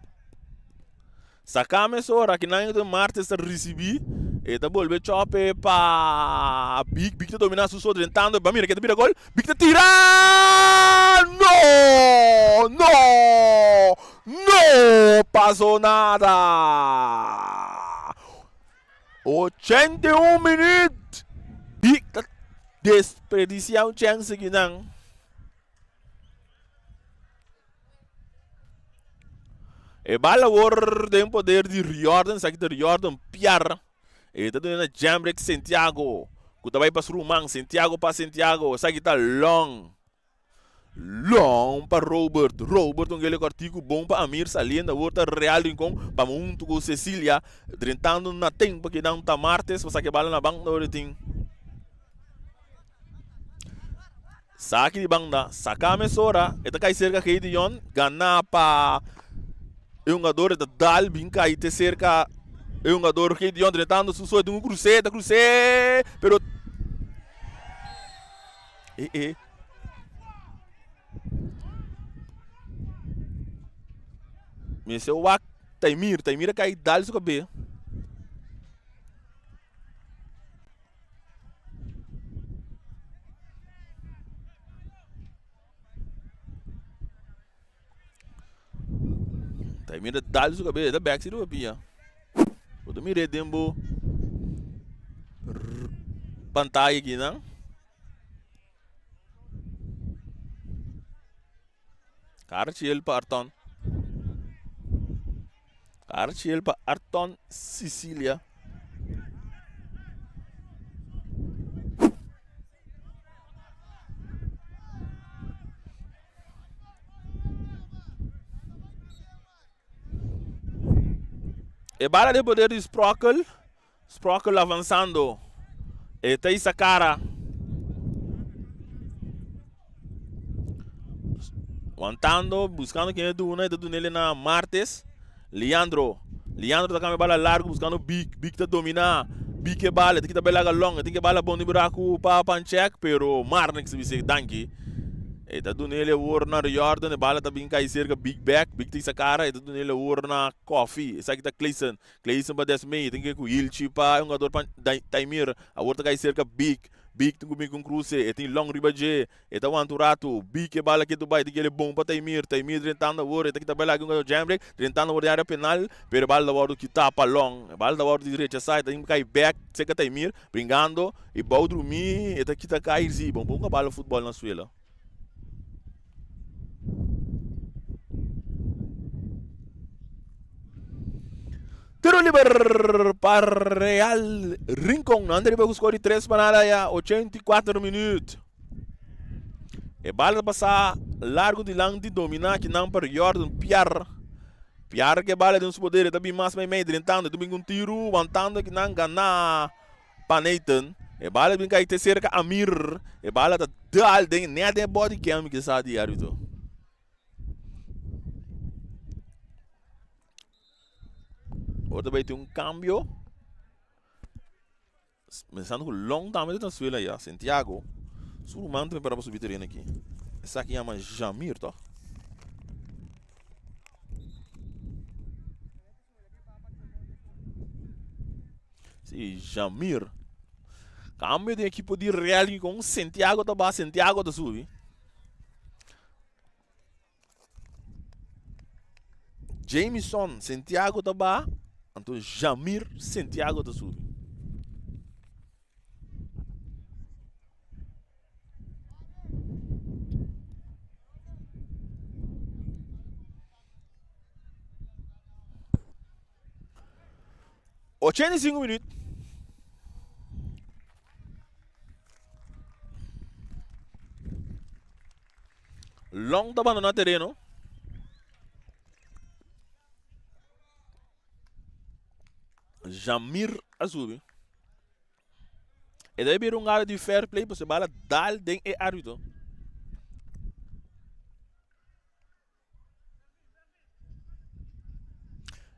Sacame sora que não do Martes tá recebi e tá volve chope pa Big tá dominar su sodre tentando ba mira que tira gol Big tá tira no passou nada 81 minutos Big tá desperdiciar chance que não. E bala war tem poder de Riordan, sabe que Riordan piar. E tá dando na Jamrick Santiago. Que vai para Rumang, Santiago para Santiago. Sabe que tá long para Robert ele cortico bom para Amir saliendo, outra Real Rincón para muito com Cecília, tentando na tempo que não tá Martes, você que bala na banda do tem. Saque de banda, saca a mesora, e tá cai cerca que de Jon, ganha para é um jogador da Dal, vinca e te cerca. É um jogador que de onde tentando sussurro de um cruze, pero me seu wak Taimir cai Dal su cabe. Taimir Dal su cabe, da back sido pia. O do mire dembo pantalla aqui, não? Cartiel para Arton Sicília. E bala de poder de Sprockle. Sprockle avançando. E tem essa cara. Aguantando, buscando quem é do Una, do nele na Martes. Leandro tá com a bala largo, buscando Big. Big tá dominar. Big que bala, tem que tá bela longa, tem que bala bom de buraco para pancheck, pero Marnix se vê danke. E tá do nele Warner Jordan, e bala tá bem cair cerca Big Back, Big tem essa cara, e tá do nele Warner Coffee. Essa aqui tá Clayson para 10 meio, tem que ir com Ilchi para um jogador para Taimir. A outra cai cerca Big tem comigo com Cruze, e tem long riba G, e tá o Anturato, Big que bala que tu vai, tem que ele bom para Taimir tentando a hora, tem que tá bela com o Jambrek, tentando a área penal, pero bala da hora que tapa long, bala da hora de direita sai, tem que cair back, seca Taimir, brincando, e bau dormir, e tá aqui tá cair zi, bom a bala futebol na Suela. Tiro livre para Real Rincon. André vai score 3 para a 84 minutos. E bala passar largo de lante dominar que não para Jordan Pierre. Pierre que bala de uns poderes também mais meio tentando também um tiro aguantando que não ganhar para Nathan. E bala bem cair cerca Amir. E bala da dal de nada body cam que está de árbitro. Outra vai ter um cambio. Pensando que long time de Suela já, Santiago. Surumante para subir terreno aqui. Essa aqui chama Jamir, tá? Sim, Jamir. Cambio de equipe de Real com Santiago tá base, Santiago tá subir. Jameson, Santiago tá base. Então, Jamir Santiago do Sul. Ochenta e 5 minutos. Long tá abandonando o terreno. Jamir Azul. E deve haver um área de fair play para você bala dal den e árbitro.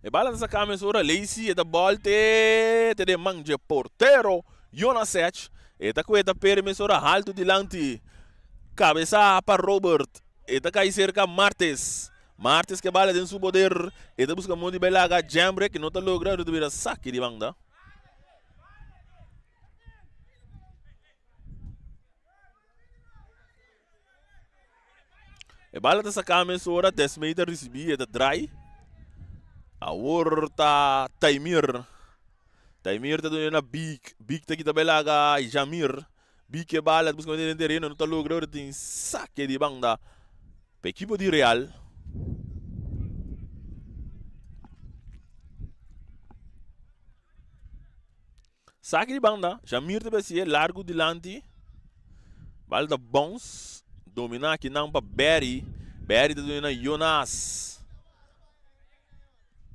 E bala dessa câmera ora Lacey e da bola te de manje portero Jonas Sech. E da coeta perimesora alto dilante. Cabeça para Robert. E da cai cerca Martes. Martes que bala dentro do poder. E da busca muito de belaga Jambrek que não está logrando de virar saque de banda. E bala dessa câmera ora 10 metros recebi e da dry. A horta Taimir. Taimir está dando na Big. Big está aqui da belaga Jamir. Big que bala busca muito de terreno não está logrando de saque de banda. Para a equipe de Real. Saque de banda, Jamir de Bessie, largo de lante. Bala da Bons. Dominar aqui não para Barry. Barry está dominando Jonas.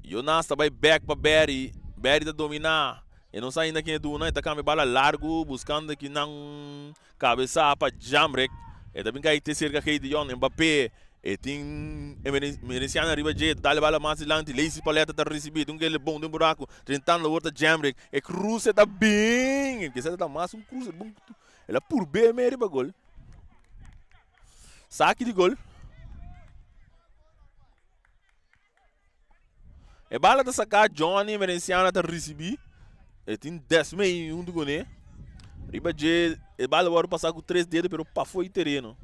Jonas está back para Barry. Barry está dominar. E não sai ainda quem é do Una. Está com a bala largo. Buscando aqui não cabeça para Jamrek. E também cai ter cerca de John Mbappé. E tem Mereciana arriba de dá bala mais lente, Lacey paleta tá recebido, ele bom de buraco, tentando a outra Jamrek, e Cruze tá bem, que tá mais um Cruze bom, ela por bem meio para gol, saque de gol, e bala tá sacar Johnny Mereciana tá recebido, e tem 10 meio um do gol, arriba de, e bala agora passar com 3 dedos, pero para foi terreno.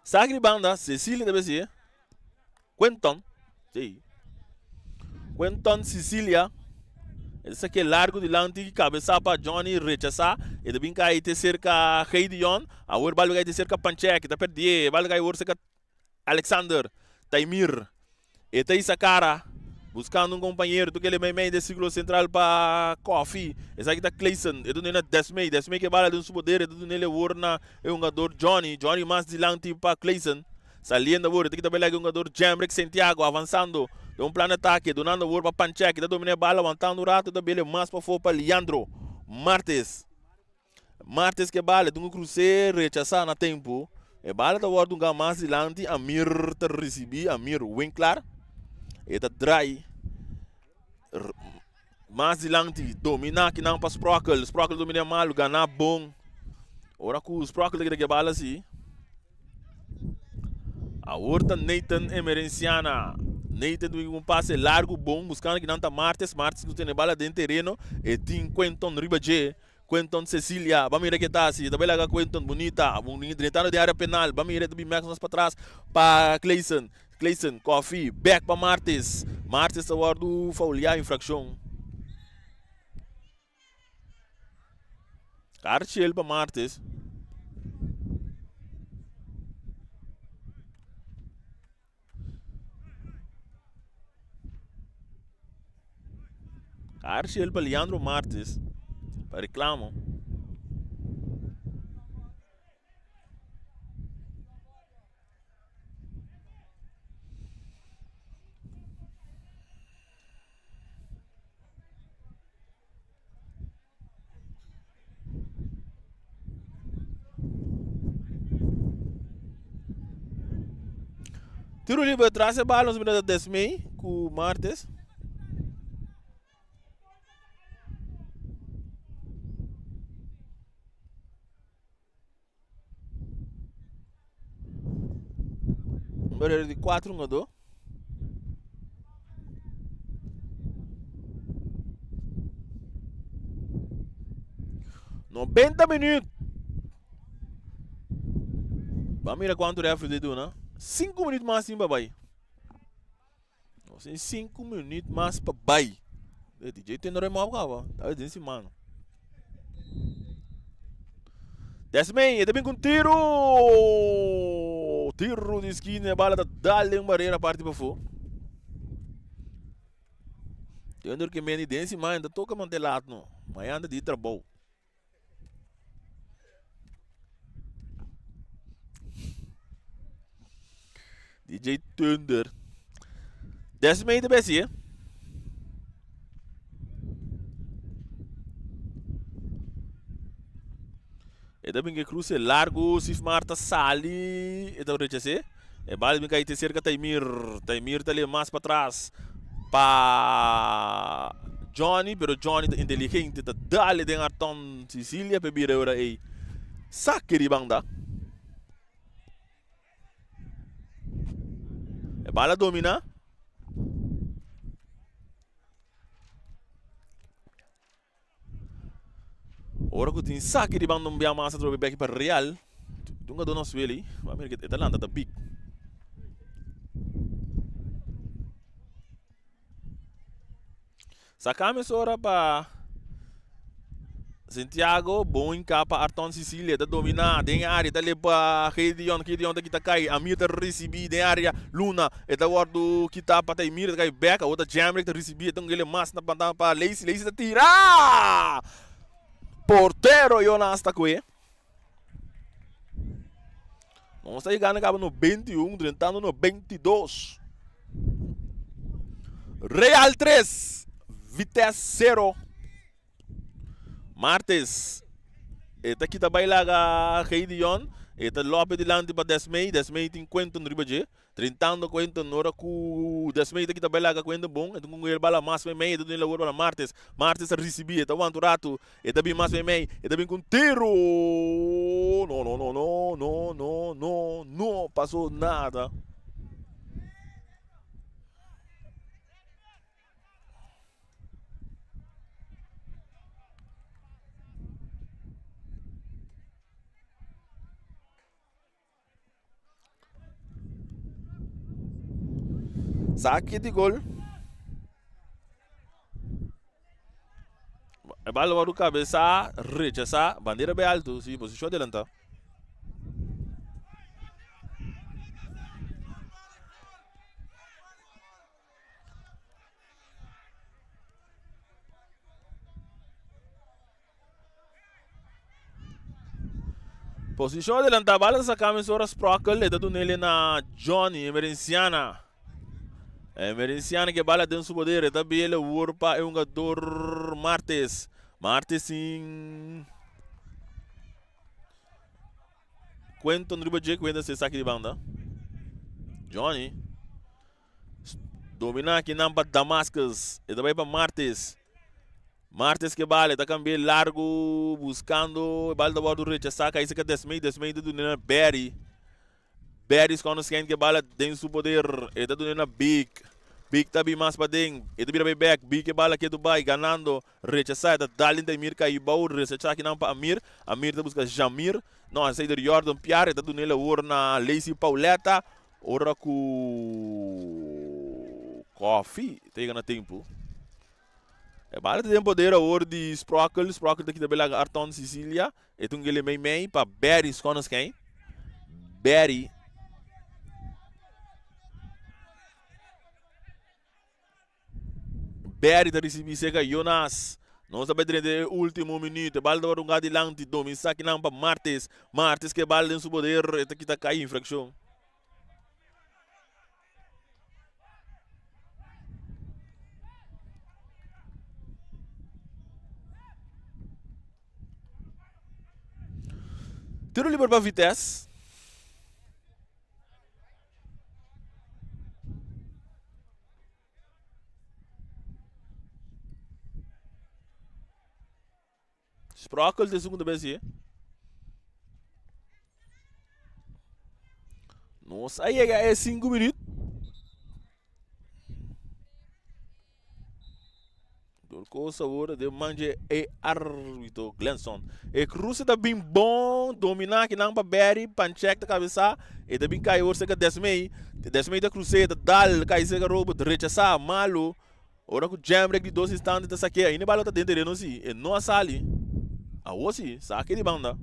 Saque de banda, Cecília deve ser. Quentin. Sim. Quentin, Cecília. Esse aqui é largo de lante, cabeça para Johnny rechazar. E também cai ter cerca Heidion. A outra bala vai ter cerca Panchek. Tá perdido. Bala vai ter cerca Alexander. Taimir. E tem essa cara. buscando um companheiro, do que ele meio de ciclo central para Coffee. Esse aqui tá Clayson, é do nele Desmei que bala de um poder, é do nele Warna, é um jogador Johnny mais dilante para Clayson. Saliendo agora, tem que também um jogador Jamrick Santiago avançando, de um plano de ataque, donando o para Panchek, da domina a bala, avançando o rato, da bele mais para fora para Leandro Martes que bala, de um cruzeiro, rechaçar na tempo. E bala da hora de um mais dilante, Amir te recebi, Amir Winkler. Eta dry mais dilante domina que não para Sprockle domina mal ganhar bom ora com o Sprockle que bala assim a horta Nathan Emerenciana tem um passe largo bom buscando que não tá Martes que tem bala dentro terreno e tem Quentin Ribaje Quentin Cecília vamos ver que tá assim também lá Quentin bonita tentando de área penal vamos ver também mais para trás para Clayson, Coffee, back para Martes está guardando fauliar infração. Cartiel para Martes. Cartiel para Leandro Martes. Para reclamo. Tiro livre atrás e bala nos minutos de Desmei com Martes. Número de 4 1 90 minutos. Vamos ver quanto refre de tu, né? 5 minutos mais sim, papai. 5 minutos mais, papai. O DJ tem no mal, cara. Tá dizendo assim, mano. Desmei, ele vem com tiro. Tiro de esquina, bala da dale uma barreira parte para fora. Tendo que me desse, mas ainda toca manter lado, não. Mas anda de trabalho. DJ Thunder. Desmei de BC. E também que cruze largo, Sif Marta sali, e também rechace. E bala bem cair cerca Taimir tá ali mais para trás. Pa Johnny, pero Johnny tá inteligente, tá dali de Arton Sicília para vir agora aí. Saque de banda. E bala domina. Ora que tem saque de banda um massa trobe back para Real. Tunga dono sweli, vamos ver que tá lá tá big. Sacame ora para Santiago, bom em capa Arton Sicília, tá dominar, tem área, tá ali para Gideon tá que tá cai, a minha tá recebi, tem área, Luna, e tá guardo que tá para Taimir, tá cai back, a outra Jamrick tá recebi, então ele massa na pantalla para Lacey tá tirar! Portero Jonas tá com ele. Não está chegando acaba no 21, tentando no 22. Real 3, Vitesse 0. Martes, esta aqui também lá a Gideon, esta Lopes delante para Desmei tem Quentin Ribaje, tentando Quentin Nora com Desmei aqui também lá a Quentin bom, então com ele bala mais meio, então ele agora Martes a receber, então o rato, esta bem mais meio, esta bem com tiro, não passou nada. Saque de gol. A bola vai do cabeça, rechaça, bandeira bem alto, sim, posição adelante. Posição de lantabala sa camisora Sprockle, eta do nele na Johnny, Emerenciana. Emerenciana que bala dentro do poder, eta bele urpa é um jogador Martes. Martes sim. Quentin Ribajek, Quentin se saque de banda. Johnny. Domina aqui na Damascus, eta vai para Martes. Martes que vale, tá cambiando largo, buscando, balda bordo recha, saca isso que é desmei do Nena Berry. Berry quando esquenta que bala tem seu poder, é do Nena Big. Big tá bem mais para dentro, é do Bira back, Big que bala que Dubai, ganando, recha sai, tá dalin da Mir cai baú, recha aqui não para Amir tá busca Jamir, não, sai do Jordan Pierre, é do Nela urna Lacey Pauleta, ora com Coffee, tem na tempo. É bala tem poder agora de Sprockle daqui da Bela Arton Sicília. E tu ele meio para Berry conos quem? Berry. Berry da receber seca Jonas. Não sabe de último minuto. Bala da um gado lanti domi saque não para Martes. Martes que bala tem seu poder, eta que tá cai infração. Tiro livre para Vitesse. Sprockle de segunda vez aí. Nossa, aí é 5 minutos. Coisa agora de manje é árbitro Glenson. E cruza tá bem bom, dominar que não para Berry, pancheck da cabeça, e também cai o seca desmei da cruzada, dal, cai seca roubo, rechaçar, malo. Ora com jam de 12 instantes da saque, aí nem bala tá dentro de nós, e não sali. A hoje, saque de banda.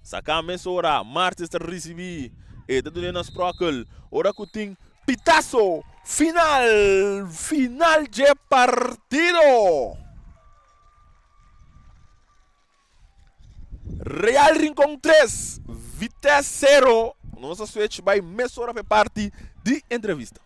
Saca a mesora, Martes está receber, e tá dando nas Sprockle. Ora com tem pitazo. Final de partido. Real Rincón 3, Vitesse 0. Nossa switch vai mesura para parte de entrevista.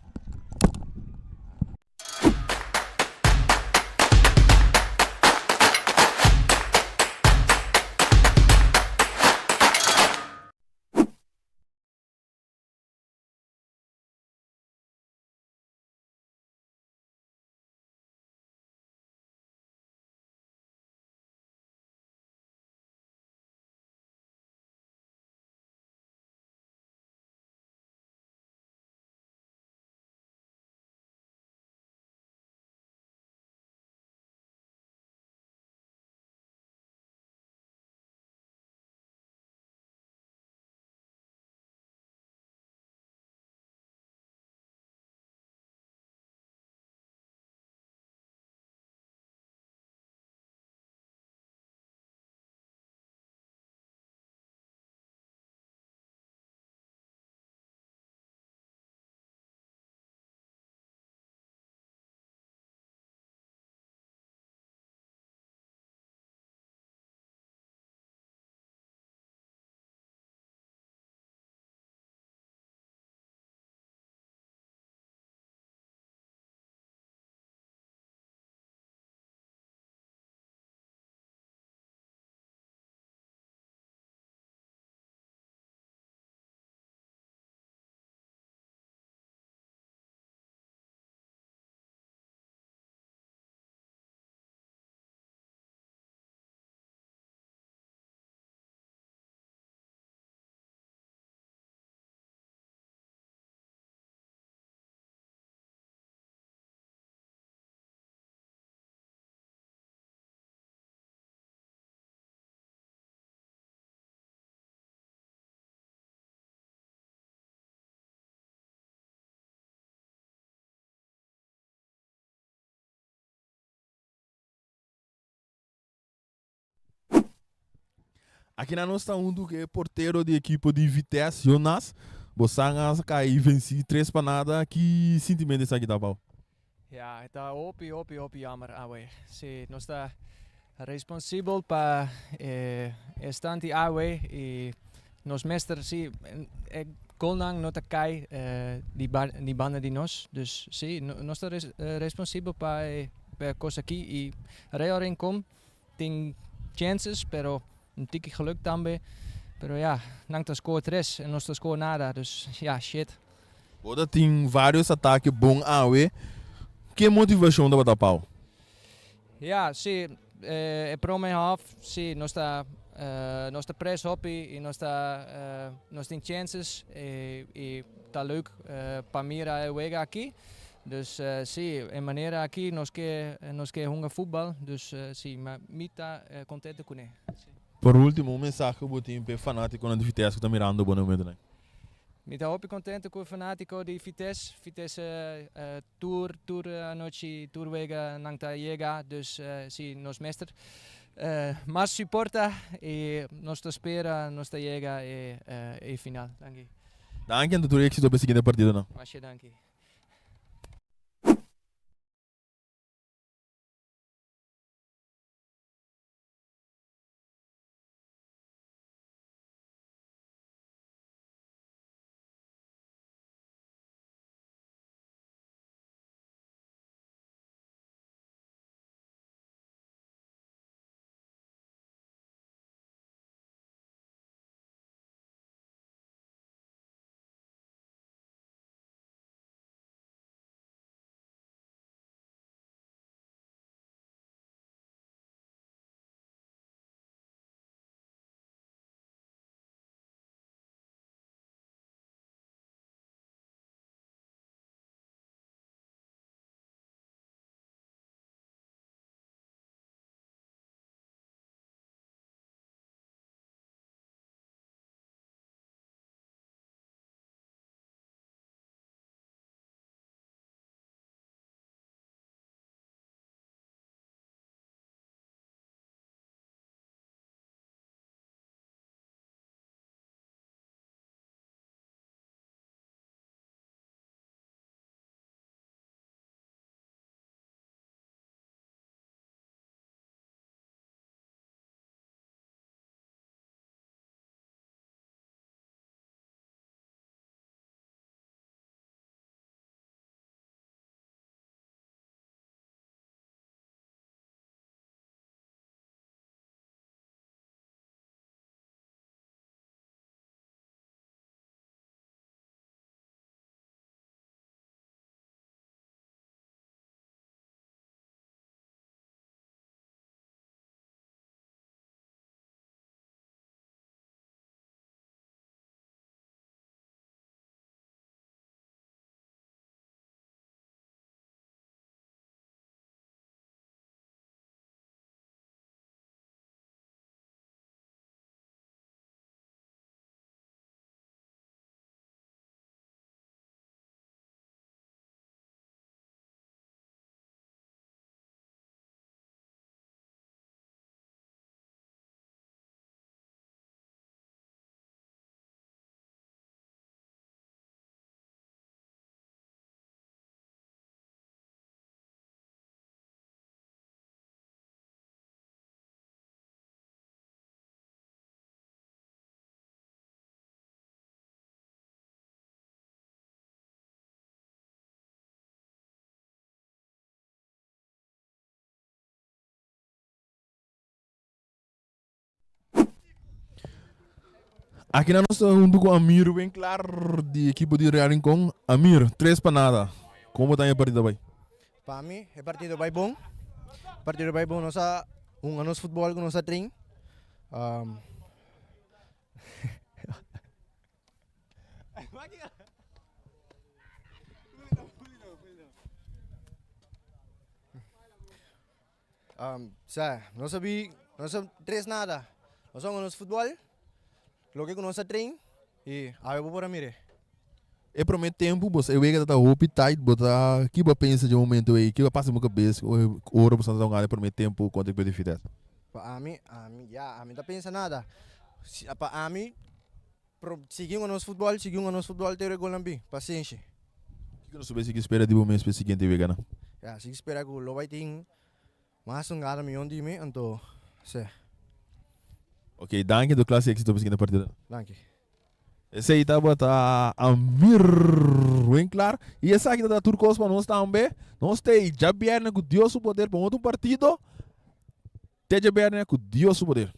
Aqui na nossa do que é porteiro de equipe de Vitesse, Jonas. Bosangas cai venci 3 para nada. Que sentimento está aqui da pau? Ja, että opi jammer awe. Se nosta Responsível para estante awe e nos mestre sim Golnang nota cai die banda de nós, dus sim nós está responsível para coisa aqui e Real kom tem chances, pero um tique geluk também, pero ja, não tá score 3 e nós tá score nada, dus ja, shit. Oda tem vários ataques bons awe. Que motivação da botar pau? Ja, sim, pro mijn half, sim, nós está press hoppy e nós tem chances e tá leuk para mira wega aqui. Dus sim, em maneira aqui nós que hunger voetbal, dus sim, maar mita contente com ele. Por último, um mensagem que eu botei para fanático na Vitesse que está mirando o bom momento, né? Mita hopi contente com o fanático de Vitesse. Vitesse tour a noite tour wega nangta chega, dus sim, nós mestre. Mas suporta e nós te espera, nós te chega e final. Danke. Danke en tudo êxito para a seguinte partida, não? Mas danke. Aqui na nossa junto com Amir, bem claro, de equipe de Real Rincón. Amir, 3 para nada. Como está a partida, vai? Para mim, é partido bem bom. Partido bem bom, nossa nosso futebol com nossa treino. Não sabia três nada. Nós somos nosso futebol, logo com nossa treino e aí eu vou para mire. É para mim tempo, você eu vejo que está hope tight, botar que você pensa de um momento aí, que passa uma cabeça, ou hora você não ganha para mim tempo contra o Vitesse. Para mim, não pensa nada. Para mim, seguimos nosso futebol, ter gol nambi, paciência. O que você espera de um mês para o seguinte vegana? Se espera que o vai ter Mas um cara me onde me, então, sim. Ok, dank je. De klasse exit op de partida. Dank je. Esse aí tá bota Amir Winkler. E essa aqui da Turcos para nós também. Nós tem já viernes com Deus o poder para outro partido. Te já viernes com Deus o poder.